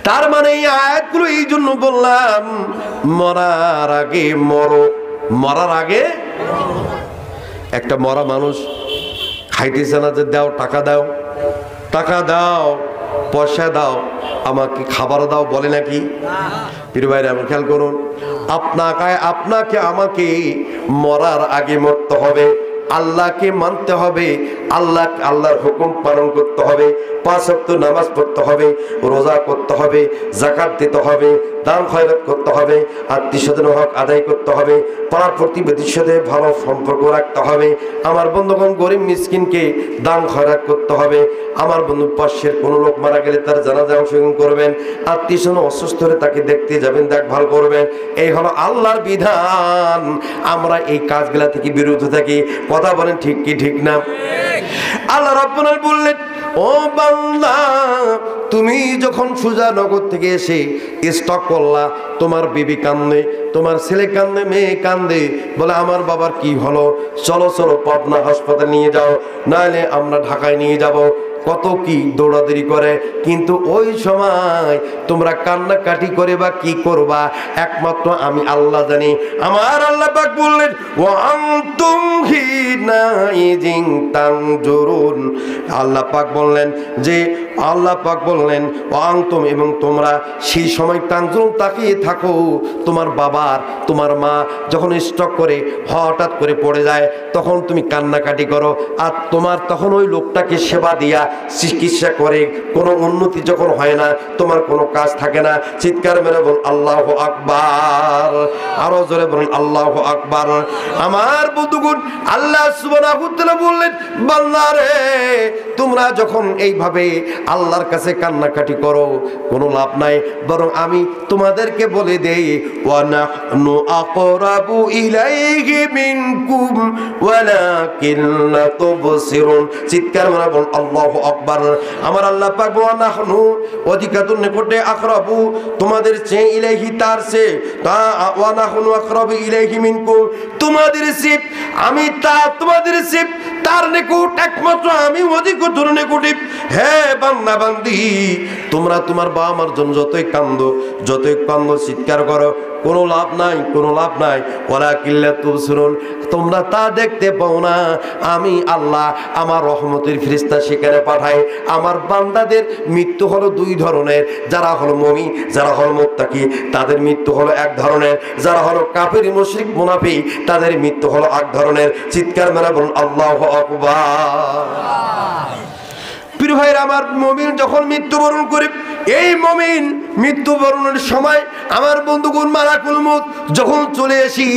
তার মানে এই আয়াতগুলো এই জন্য বললাম, মরার আগে মরো, মরার আগে। একটা মরা মানুষ খাইতেছে না, যে দাও টাকা দাও, টাকা দাও, পয়সা দাও, আমাকে খাবার দাও, বলে নাকি? প্রিয় ভাইরা আমার খেয়াল করুন, আপনাকে আমাকে মরার আগে মরতে হবে, আল্লাহকে মানতে হবে, আল্লাহর হুকুম পালন করতে হবে, 5 ওয়াক্ত নামাজ পড়তে হবে, রোজা করতে হবে, যাকাত দিতে হবে, দান খয়রাত করতে হবে, আত্মীয়স্বজনের হক আদায় করতে হবে, পাড়া প্রতিবেশীর সাথে ভালো সম্পর্ক রাখতে হবে, আমার বন্ধুগণ গরিব মিসকিনকে দান খয়রাত করতে হবে, আমার বন্ধু পাশের কোনো লোক মারা গেলে তার জানাজা অংশগ্রহণ করবেন, আত্মীয়স্বজন অসুস্থ হলে তাকে দেখতে যাবেন, দেখভাল করবেন। এই হলো আল্লাহর বিধান। আমরা এই কাজগুলা থেকে বিরত থাকি। কথা বলেন ঠিক কি ঠিক না? আল্লাহ রাব্বুল আলামিন বললেন, ও বান্দা, তুমি যখন সুজানগর থেকে এসে স্টক করলা, তোমার বিবি কান্দে, তোমার ছেলে কান্দে, মেয়ে কান্দে, বলে আমার বাবার কি হলো, চলো চলো পাবনা হাসপাতাল নিয়ে যাও, নাহলে আমরা ঢাকায় নিয়ে যাব। কত কি দৌড়াদৌড়ি করে, কিন্তু ওই সময় তোমরা কান্নাকাটি করে বা কি করবা, একমাত্র আমি আল্লাহ জানি। আমার আল্লাহ পাক বললেন, ওয়া আনতুম হিনাইযিন তানজুরুন, আল্লাহ পাক বললেন যে, আল্লাহ পাক বললেন ওয়া আনতুম, এবং তোমরা সেই সময় তানজুরুন তাকিয়ে থাকো। তোমার বাবার, তোমার মা যখন স্ট্রোক করে হঠাৎ করে পড়ে যায়, তখন তুমি কান্নাকাটি করো, আর তোমার তখন ওই লোকটাকে সেবা দিয়া চিকিৎসা করে, কোনো উন্নতি যখন হয় না, তোমার কোনো কাজ থাকে না, চিৎকার মেরে বল আল্লাহু আকবার। আরো জোরে বলুন আল্লাহু আকবার। আমার বন্ধুগণ, আল্লাহ সুবহানাহু ওয়া তাআলা বললেন, বান্দা রে, তোমরা যখন এইভাবে আল্লাহর কাছে কান্নাকাটি করো, কোনো লাভ নাই, বরং আমি তোমাদেরকে বলে দেই, ওয়া নাহনু আকরাবু ইলাইহি মিনকুম ওয়ালাকিন লা তুবসিরুন। চিৎকার মেরে বলুন আল্লাহু আকবার। আমার আল্লাহ পাক ওয়া নাহনু, অধিকাতুন নিকটে, আকরাবু তোমাদের চেয়ে, ইলাইহি তার চেয়ে, তা ওয়া নাহনু আকরাবু ইলাইহি মিনকুম তোমাদের চেয়ে, আমি তা তোমাদের চেয়ে তার নিকট, একমাত্র আমি অধিকতর নিকটে। হে বান্দা বান্দি, তোমরা তোমার বাবা মার জন্য যতই কান্দো, চিৎকার করো, কোনো লাভ নাই, কোনো লাভ নাই। ওয়ালাকিন লা তুবসিরুন, তোমরা তা দেখতে পাও না। আমি আল্লাহ আমার রহমতের ফেরেশতা সেখানে পাঠাই। আমার বান্দাদের মৃত্যু হলো দুই ধরনের, যারা হলো মুমিন, যারা হলো মুত্তাকি, তাদের মৃত্যু হলো এক ধরনের, যারা হলো কাফির মুশরিক মুনাফিক, তাদের মৃত্যু হলো এক ধরনের। চিৎকার মেরে বলুন আল্লাহু আকবার। প্রিয় ভাইরা আমার, মুমিন যখন মৃত্যুবরণ করে, এই মুমিন মৃত্যুবরণের সময় আমার বন্ধুগণ মালাকুল মউত যখন চলে আসি,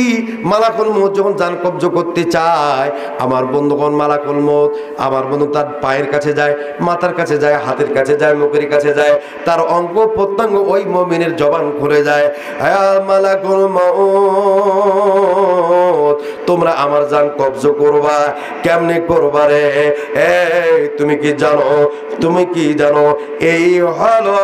মালাকুল মউত যখন জান কবজ করতে চায়, আমার বন্ধুগণ মালাকুল মউত আমার বন্ধু তার পায়ের কাছে যায়, মাথার কাছে যায়, হাতের কাছে যায়, মুখের কাছে যায়, তার অঙ্গ প্রত্যঙ্গ ওই মুমিনের জবান খুলে যায়। হে মালাকুল মউত, তোমরা আমার জান কবজ করবা, কেমনে করবা রে? তুমি কি জানো, তুমি কি জানো? এই হলো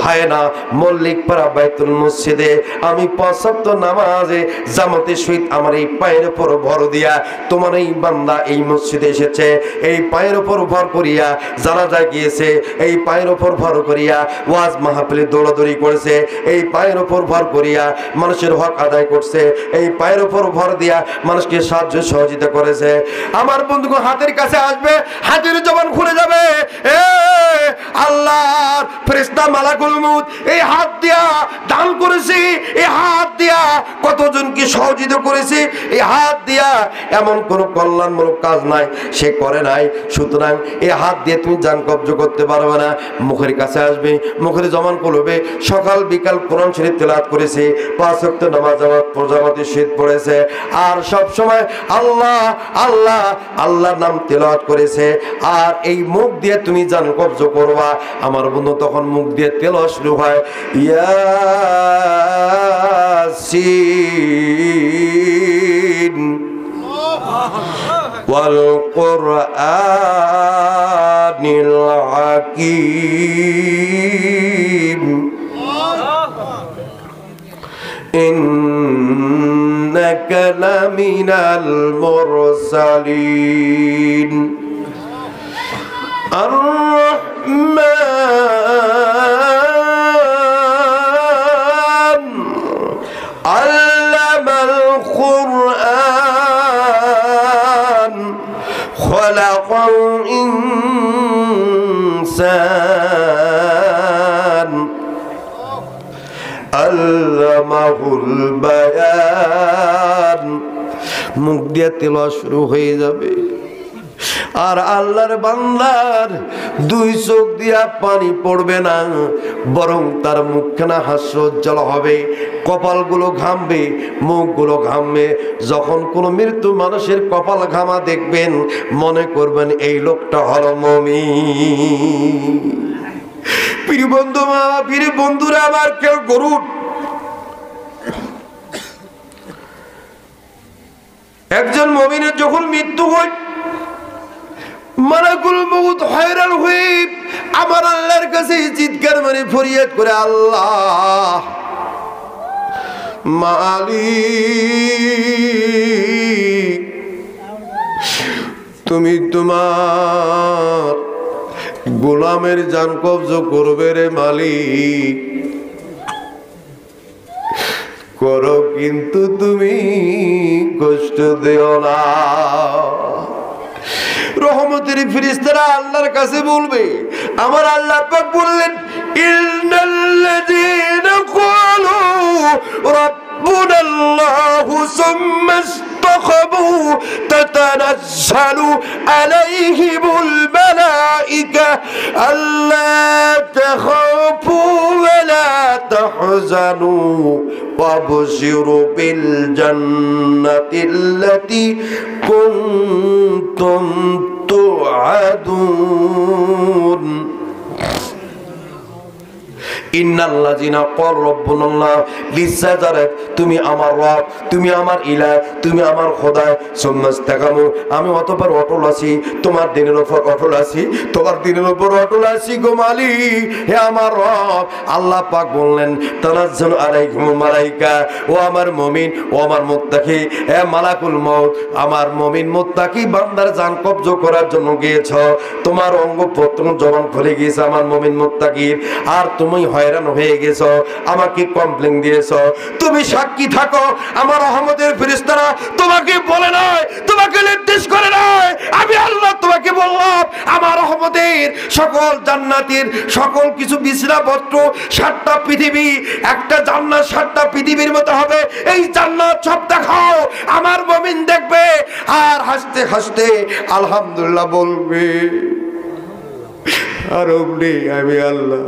ভাইনা মল্লিকপাড়া বাইতুল মসজিদে আমি 5 ওয়াক্ত নামাজে জামাতের সহিত আমার এই পায়ের উপর ভর দিয়া তোমার এই বান্দা এই মসজিদে এসেছে। এই পায়ের উপর ভর করিয়া জানাজা গিয়েছে, এই পায়ের উপর ভর করিয়া ওয়াজ মাহফিলে দৌড়াদৌড়ি করেছে, এই পায়ের উপর ভর করিয়া মানুষের হক আদায় করছে, এই পায়ের উপর ভর দিয়া মানুষকে সাহায্য সহযোগিতা করেছে। আমার বন্ধুগণ হাতের কাছে আসবে, হাতের জবান খুলে যাবে। আল্লাহর ফেরেশতা মালাকুল মউত এই হাত দিয়া দান করেছে, এই হাত দিয়া কতজনকে সহযোগিতা করেছে, এই হাত দিয়া এমন কোন কল্যাণমূলক কাজ নাই সে করে নাই। সুতরাং এই হাত দিয়ে তুমি জান কবজ করতে পারবে না। মুখের কাছে আসবে, মুখের জবান খুলবে, সকাল বিকাল কোরআন শরীফ তেলাওয়াত করেছে, 5 ওয়াক্ত নামাজ জামাতের সহিত পড়েছে, আর সব সময় আল্লাহ আল্লাহ আল্লাহর নাম তেলাওয়াত করেছে। আর এই মুখ দিয়ে তুমি জান কবজ করবা। আমার বন্ধু তখন মুখ দিয়ে তেলাওয়াত শুরু হয়, ইয়াসিন ওয়াল কুরআনিল হাকীম ইন্নাকা লামিনাল মুরসালিন আর-রহমান আল্লামাল কুরআন খালাকাল ইনসান আল্লামাহুল বায়ান। মুখ দিয়ে তেলাওয়াত শুরু হয়ে যাবে, আর আল্লাহর বান্দার 2 চোখ দিয়া পানি পড়বে না, বরং তার মুখখানা হাস্যোজ্জ্বল হবে, কপালগুলো ঘামবে, মুখগুলো ঘামবে। যখন কোনো মৃত্যু মানুষের কপাল ঘামা দেখবেন, মনে করবেন এই লোকটা হলো মুমিন। প্রিয় বন্ধু, প্রিয় বন্ধুরা আমার, কেউ গরুর একজন মুমিনের যখন মৃত্যু হয়, মালাকুল মউত হয়রান হয়ে আমার আল্লাহর কাছে চিৎকার মানে ফরিয়াদ করে, আল্লাহ মালিক, তুমি তোমার গোলামের জান কবজ করবে রে মালিক, করো কিন্তু তুমি কষ্ট দিও না। রহমতের ফেরেশতারা আল্লাহর কাছে বলবে, আমার আল্লাহ পাক বললেন, ইন্নাল্লাযীনা ক্বালু রাব্বুনাল্লাহু সুম্মা ইসতাকামু তাতানাজ্জালু আলাইহিমুল মালাইকা আল্লা তাখাফু ওয়া লা তাহজানু وابشروا بالجنة التي كنتم توعدون ইন্নাল্লাযিনা ক্বাল রাব্বুনাল্লাহ লিসাজারাত তুমি আমার রব, তুমি আমার ইলাহ, তুমি আমার খোদা। সুম্মাস্তাকামু আমি অতঃপর অটল আছি, তোমার দিনের উপর অটল আছি, তোমার দিনের উপর অটল আছি গো মালিক, হে আমার রব। আল্লাহ পাক বললেন তানাজ্জালু আলাইহিমুল মালাইকা, ও আমার মুমিন, ও আমার মুত্তাকি, হে মালাকুল মউত, আমার মুমিন মুত্তাকি বান্দার জান কবজ করার জন্য গিয়েছ, তোমার অঙ্গ প্রত্যঙ্গ জবান খুলে গিয়েছে আমার মুমিন মুত্তাকির, আর তুমি হয়রান হয়ে গেছো, আমাকে কমপ্লেন দিয়েছো। তুমি সাক্ষী থাকো আমার রহমতের ফেরেশতারা তোমাকে বলে নাই, তোমাকে নির্দেশ করে নাই, আমি আল্লাহ তোমাকে বললাম আমার রহমতের সকল জান্নাতের সকল কিছু বিছনাপত্র 7টা পৃথিবী, একটা জান্নাত 7টা পৃথিবীর মতো হবে, এই জান্নাত সব দেখাও, আমার মুমিন দেখবে আর হাসতে হাসতে আলহামদুলিল্লাহ বলবে। আর অমনি আমি আল্লাহ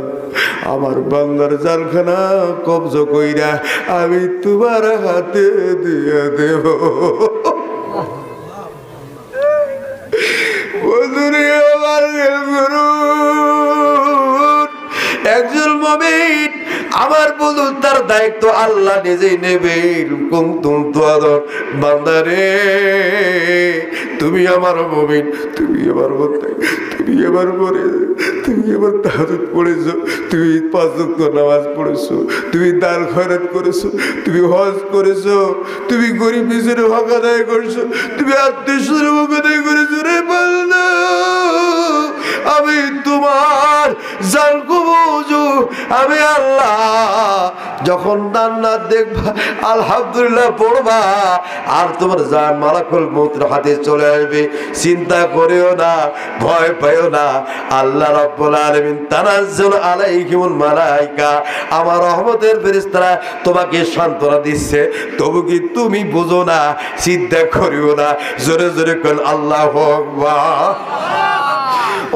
আমার বান্দার জানখানা কবজ কইরা আমি তোমার হাতে দিয়ে দেব। বন্ধুরে আমার একজন মুমিন আমার বন্ধু তার দায়িত্ব আল্লাহ নিজেই নেবে। কুনতুম তুআদুন বান্দারে তুমি আমার মুমিন, তুমি আমার মুত্তাকি, তুমি আমার পরে, তুমি আমার তাহাজ্জুদ পড়েছো, তুমি 5 ওয়াক্ত নামাজ পড়েছো, তুমি দান খয়রাত করেছো, তুমি হজ করেছো, তুমি গরিব মিসকিনের হক আদায় করেছো, তুমি আত্মীয়স্বজনের হক আদায় করেছো। রে বান্দা আমি তোমার জান কবুজু, আমি আল্লাহ যখন জান্নাত দেখবা আলহামদুলিল্লাহ পড়বা আর তোমার জান মালাকুল মউতের হাতে চলে আসবে। চিন্তা করিও না, ভয় পাইও না, আল্লাহ রাব্বুল আলামিন তানাজ্জালু আলাইহিমুল মালাইকা আমার রহমতের ফেরেশতারা তোমাকে সান্ত্বনা দিচ্ছে, তবু কি তুমি বুঝো না? চিন্তা করিও না, জোরে জোরে কোন আল্লাহু আকবার।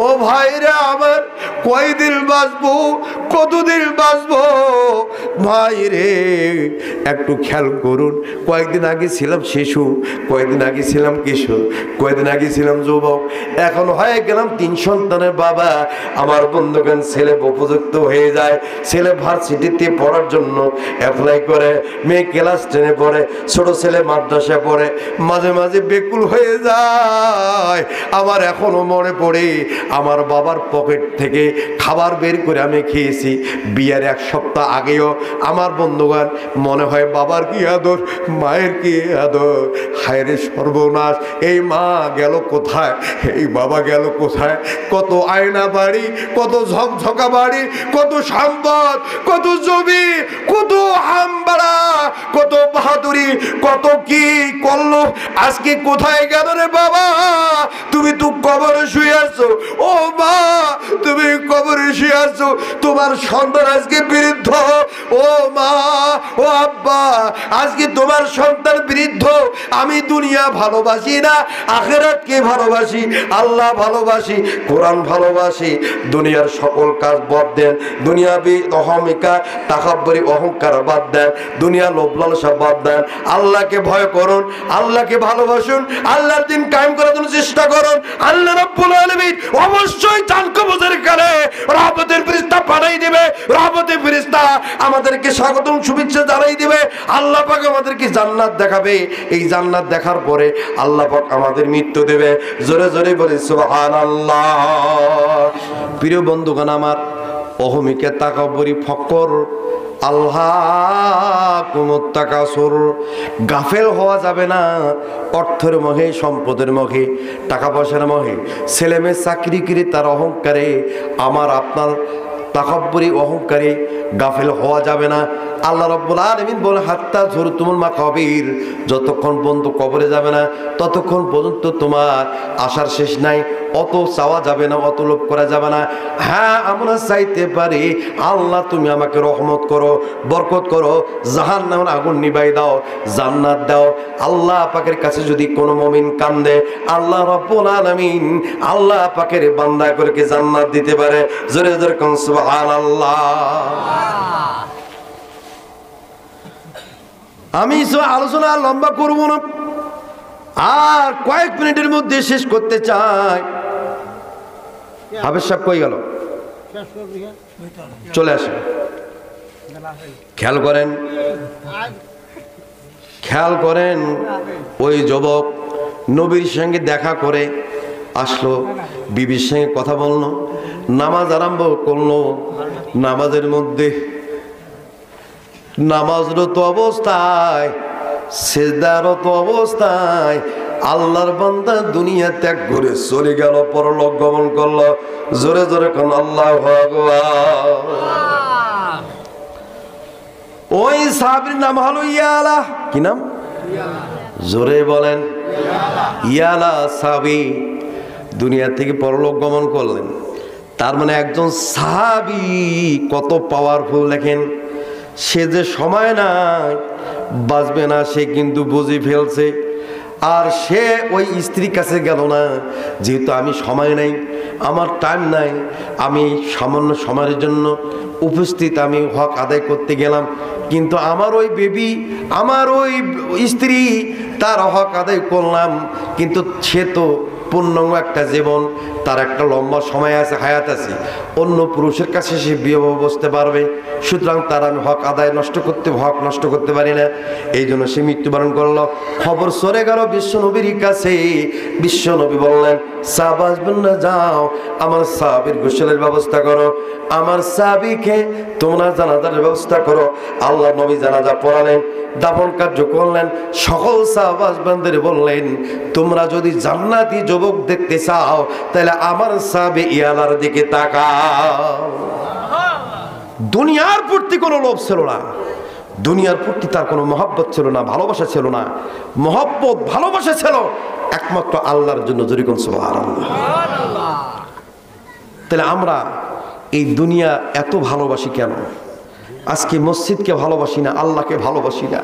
ও ভাইরা আমার, কয়দিন বাঁচবো, কতদিন বাঁচবো ভাইরে একটু খেয়াল করুন। কয়েকদিন আগে ছিলাম শিশু, কয়েকদিন আগে ছিলাম কিশোর, কয়েকদিন আগে ছিলাম যুবক, এখন হয়ে গেলাম 3 সন্তানের বাবা। আমার বন্ধুগণ ছেলে উপযুক্ত হয়ে যায়, ছেলে ভার্সিটিতে পড়ার জন্য অ্যাপ্লাই করে, মেয়ে ক্লাস 10-এ পড়ে, ছোট ছেলে মাদ্রাসায় পড়ে, মাঝে মাঝে বেকুল হয়ে যায়। আমার এখনো মনে পড়ে আমার বাবার পকেট থেকে খাবার বের করে আমি খেয়েছি বিয়ের 1 সপ্তাহ আগেও। আমার বন্ধুগণ মনে হয় বাবার কি আদর, মায়ের কি আদর, হায়রে সর্বনাশ, এই মা গেল কোথায়, এই বাবা গেল কোথায়। কত আয়না বাড়ি, কত ঝকঝকা বাড়ি, কত সম্পদ, কত জমি, কত হামবাড়া, কত বাহাদুরি, কত কি করলো, আজকে কোথায় গেল রে বাবা? তুমি তো কবরে শুয়ে আছো, ও মা তুমি কবরে শুয়ে আছো, তোমার সন্তান আজকে বৃদ্ধ, ও মা ও আব্বা আজকে তোমার সন্তান বৃদ্ধ। আমি দুনিয়া ভালোবাসি না, আখিরাতকে ভালোবাসি, আল্লাহ ভালোবাসি, কোরআন ভালোবাসি। দুনিয়ার সকল কাজ বাদ দেন, দুনিয়াবি অহমিকা তাকাব্বুরি অহংকার বাদ দেন, দুনিয়া লোভ লালসা বাদ দেন, আল্লাহকে ভয় করুন, আল্লাহকে ভালোবাসুন, আল্লাহর দিন কায়েম করার জন্য চেষ্টা করুন। আল্লাহ রাব্বুল আলামিন অবশ্যই জান কবজের কালে রহমতের ফেরেশতা পাঠাই দিবে, রহমতের ফেরেশতা আমাদেরকে স্বাগতম শুভেচ্ছা জানাই দিবে। আল্লাহ পাক আমাদেরকে জান্নাত দেখাবে, এই জান্নাত দেখার পরে আল্লাহ পাক আমাদের মৃত্যু দেবে। জোরে জোরে বলি সুবহানাল্লাহ। প্রিয় বন্ধুগণ আমার, অহমিকা তাকাব্বুরি ফকর আল্লাহ কুমুত্তাকাসুর, গাফেল হওয়া যাবে না অর্থের মোহে, সম্পদের মোহে, টাকা পয়সার মোহে, ছেলে মেয়ে চাকরি করে তার অহংকারে, আমার আপনার তাকাব্বুরি অহংকারে গাফেল হওয়া যাবে না। আল্লাহ রাব্বুল আলামিন বলে হাত্তা যুরতুমুল মাকাবির, যতক্ষণ পর্যন্ত কবরে যাবে না ততক্ষণ পর্যন্ত তোমার আশার শেষ নাই। অত চাওয়া যাবে না, অত লোভ করা যাবে না। হ্যাঁ, আমরা চাইতে পারি আল্লাহ তুমি আমাকে রহমত করো, বরকত করো, জাহান্নামের আগুন নিভাই দাও, জান্নাত দাও। আল্লাহ পাকের কাছে যদি কোনো মুমিন কান্দে, আল্লাহ রাব্বুল আলামিন আল্লাহ পাকের বান্দা করে জান্নাত দিতে পারে। জোরে জোরে কোন সুবহানাল্লাহ। আমি আলোচনা লম্বা করব না, আর কয়েক মিনিটের মধ্যে শেষ করতে চাই। হাফেজ সাহেব কই গেল? চলে আসে। খেয়াল করেন, খেয়াল করেন, ওই যুবক নবীর সঙ্গে দেখা করে আসলো, বিবির সঙ্গে কথা বললো, নামাজ আরম্ভ করলো। নামাজের মধ্যে নামাজরত অবস্থায়, সিজদারত অবস্থায় আল্লাহর বান্দা দুনিয়া ত্যাগ করে চলে গেল, পরলোক গমন করলো। জোরে জোরে কোন আল্লাহু আকবার। ওই সাহাবীর নাম হলো ইয়ালা। কি নাম? জোরে বলেন। ইয়ালা সাহাবী দুনিয়া থেকে পরলোক গমন করলেন। তার মানে একজন সাহাবী কত পাওয়ারফুল দেখেন। সে যে সময় নাই, বাঁচবে না, সে কিন্তু বুঝে ফেলছে। আর সে ওই স্ত্রীর কাছে গেল না, যেহেতু আমি সময় নাই, আমার টাইম নাই, আমি সামান্য সময়ের জন্য উপস্থিত, আমি হক আদায় করতে গেলাম, কিন্তু আমার ওই বেবি, আমার ওই স্ত্রী, তার হক আদায় করলাম, কিন্তু সে তো পূর্ণাঙ্গ একটা জীবন, তার একটা লম্বা সময় আছে, হায়াত আছে, অন্য পুরুষের কাছে সে বিয়ে বসতে পারবে। সুতরাং তার আমি হক আদায় হক নষ্ট করতে পারি না, এই জন্য সে মৃত্যুবরণ করলো। খবর সরে গেল বিশ্ব নবীর কাছে। বিশ্ব নবী বললেন, সাহাব আসবেন না, যাও আমার সাহাবীর গোসলের ব্যবস্থা করো, আমার সাহাবীকে তোমরা জানাজার ব্যবস্থা করো। আল্লাহ নবী জানাজা পড়ালেন, দাফন কার্য করলেন। সকল সাহাবাদের বললেন, তোমরা যদি জান্নাতি যুবক দেখতে চাও তাহলে আমার সাহাবী ইয়ালার দিকে তাকাও। দুনিয়ার প্রতি কোনো লোভ ছিল না, দুনিয়ার প্রতি তার কোনো মহব্বত ছিল না, ভালোবাসা ছিল না। মহব্বত ভালোবাসা ছিল একমাত্র আল্লাহর জন্য। জরিকুন সুবহানাল্লাহ। তাহলে আমরা এই দুনিয়া এত ভালোবাসি কেন? আজকে মসজিদকে ভালোবাসি না, আল্লাহকে ভালোবাসি না।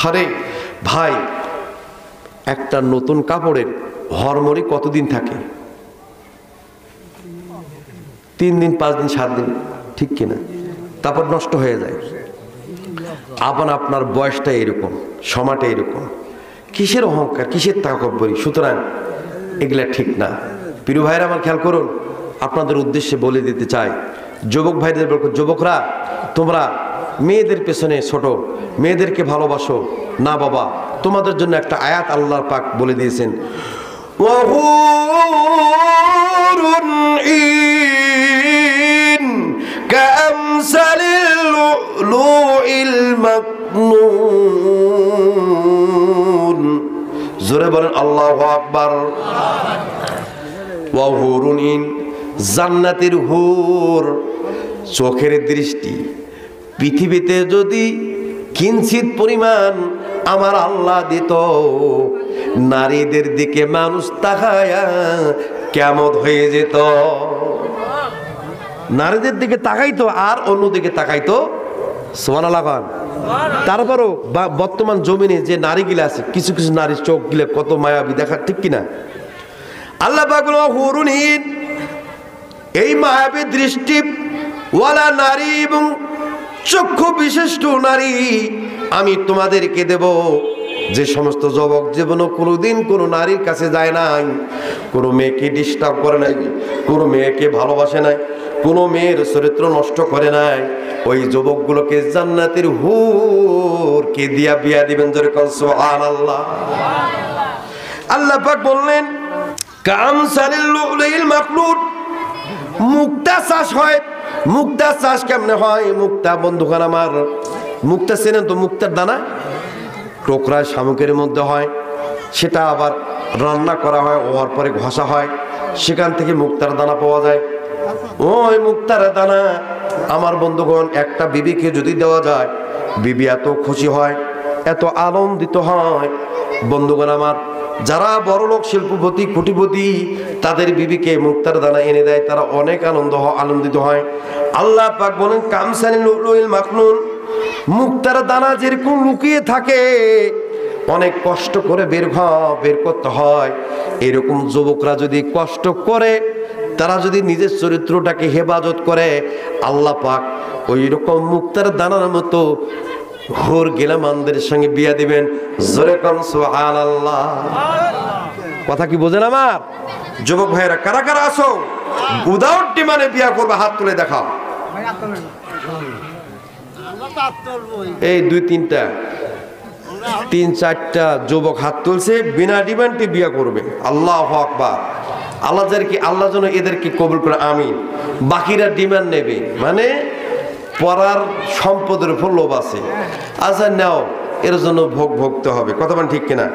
আরে ভাই, একটা নতুন কাপড়ের হরমরি কতদিন থাকে? 3 দিন, 5 দিন, 7 দিন, ঠিক কিনা? তারপর নষ্ট হয়ে যায়। আবার আপনার বয়সটা এরকম, সময়টা এরকম। কিসের অহংকার, কিসের তাকব্বরি? সুতরাং এগুলা ঠিক না। প্রিয় ভাইরা আমার খেয়াল করুন, আপনাদের উদ্দেশ্যে বলে দিতে চাই, যুবক ভাইদের বলবো, যুবকরা তোমরা মেয়েদের পেছনে ছোট, মেয়েদেরকে ভালোবাসো না বাবা। তোমাদের জন্য একটা আয়াত আল্লাহ পাক বলে দিয়েছেন, ওয়াহুরুন ইন কামসালিল লুলুইল মাকনুন। জোরে বলেন আল্লাহু আকবার। ওয়াহুরুন ইন, জান্নাতের হুর, চোখের দৃষ্টি। পৃথিবীতে যদি কিঞ্চিত পরিমাণ আমার আল্লাহ দিত, নারীদের দিকে মানুষ তাকায়া কেমন হয়ে যেত। নারীদের দিকে তাকাইতো আর অন্যদিকে তাকাইতো। সুবহানাল্লাহ। তারপরও বর্তমান জমিনে যে নারীগুলো আছে, কিছু কিছু নারীর চোখ গিলে কত মায়াবী দেখা, ঠিক কিনা? আল্লাহ পাক বলেন হুরুন ইন, এই মায়াবী দৃষ্টি ওয়ালা নারী এবং চক্ষু বিশিষ্ট নারী আমি তোমাদেরকে দেব। যে সমস্ত যুবক জীবনও কোনোদিন কোনো নারীর কাছে যায় নাই, কোনো মেয়েকে ডিস্টার্ব করে নাই, কোনো মেয়েকে ভালোবাসে নাই, কোনো মেয়ের চরিত্র নষ্ট করে নাই, ওই যুবকগুলোকে জান্নাতের হুরকে দিয়া বিয়া দিবেন। জোরে কোন সুবহানাল্লাহ। আল্লাহ পাক বললেন, কামসালিল লুলুইল মাকনুন, মুক্তা চাষ হয়। মুক্তা চাষ কেমনে হয়? মুক্তা বন্ধুগণ আমার, মুক্তা চেনেন তো? মুক্তার দানা টোকরা শামুকের মধ্যে হয়, সেটা আবার রান্না করা হয়, হওয়ার পরে ঘষা হয়, সেখান থেকে মুক্তার দানা পাওয়া যায়। ওই মুক্তার দানা আমার বন্ধুগণ একটা বিবিকে যদি দেওয়া যায়, বিবি এত খুশি হয়, এত আনন্দিত হয়। বন্ধুগণ আমার, যারা বড়লোক শিল্পপতি কোটিপতি তাদের বিবিকে মুক্তার দানা এনে দেয়, তারা অনেক আনন্দিত হয়। আল্লাহ পাক বলেন কামসানি লুলুল মাকনুন, মুক্তার দানা যেরকম লুকিয়ে থাকে অনেক কষ্ট করে বের করতে হয়, এরকম যুবকরা যদি কষ্ট করে, তারা যদি নিজের চরিত্রটাকে হেফাজত করে, আল্লাহ পাক ওই রকম মুক্তার দানার মতো ঘোর গেলামানদের সঙ্গে বিয়া দিবেন। জোরে কোন সুবহানাল্লাহ। কথা কি বোঝেন আমার যুবক ভাইরা? কারা কারা আসো উইদাউট ডিমান্ডে বিয়া করবে? হাত তুলে দেখাও। এই দুই তিনটা, তিন চারটা যুবক হাত তুলছে, বিনা ডিমান্ডে বিয়া করবে। আল্লাহু আকবার। আল্লাহ যেন এদেরকে কবুল করে, আমিন। বাকিরা ডিমান্ড নেবে, মানে পরার সম্পদের উপর লোভ আছে, আচ্ছা নাও, এর জন্য ভোগ ভোগতে হবে। কথা মানে ঠিক কিনা?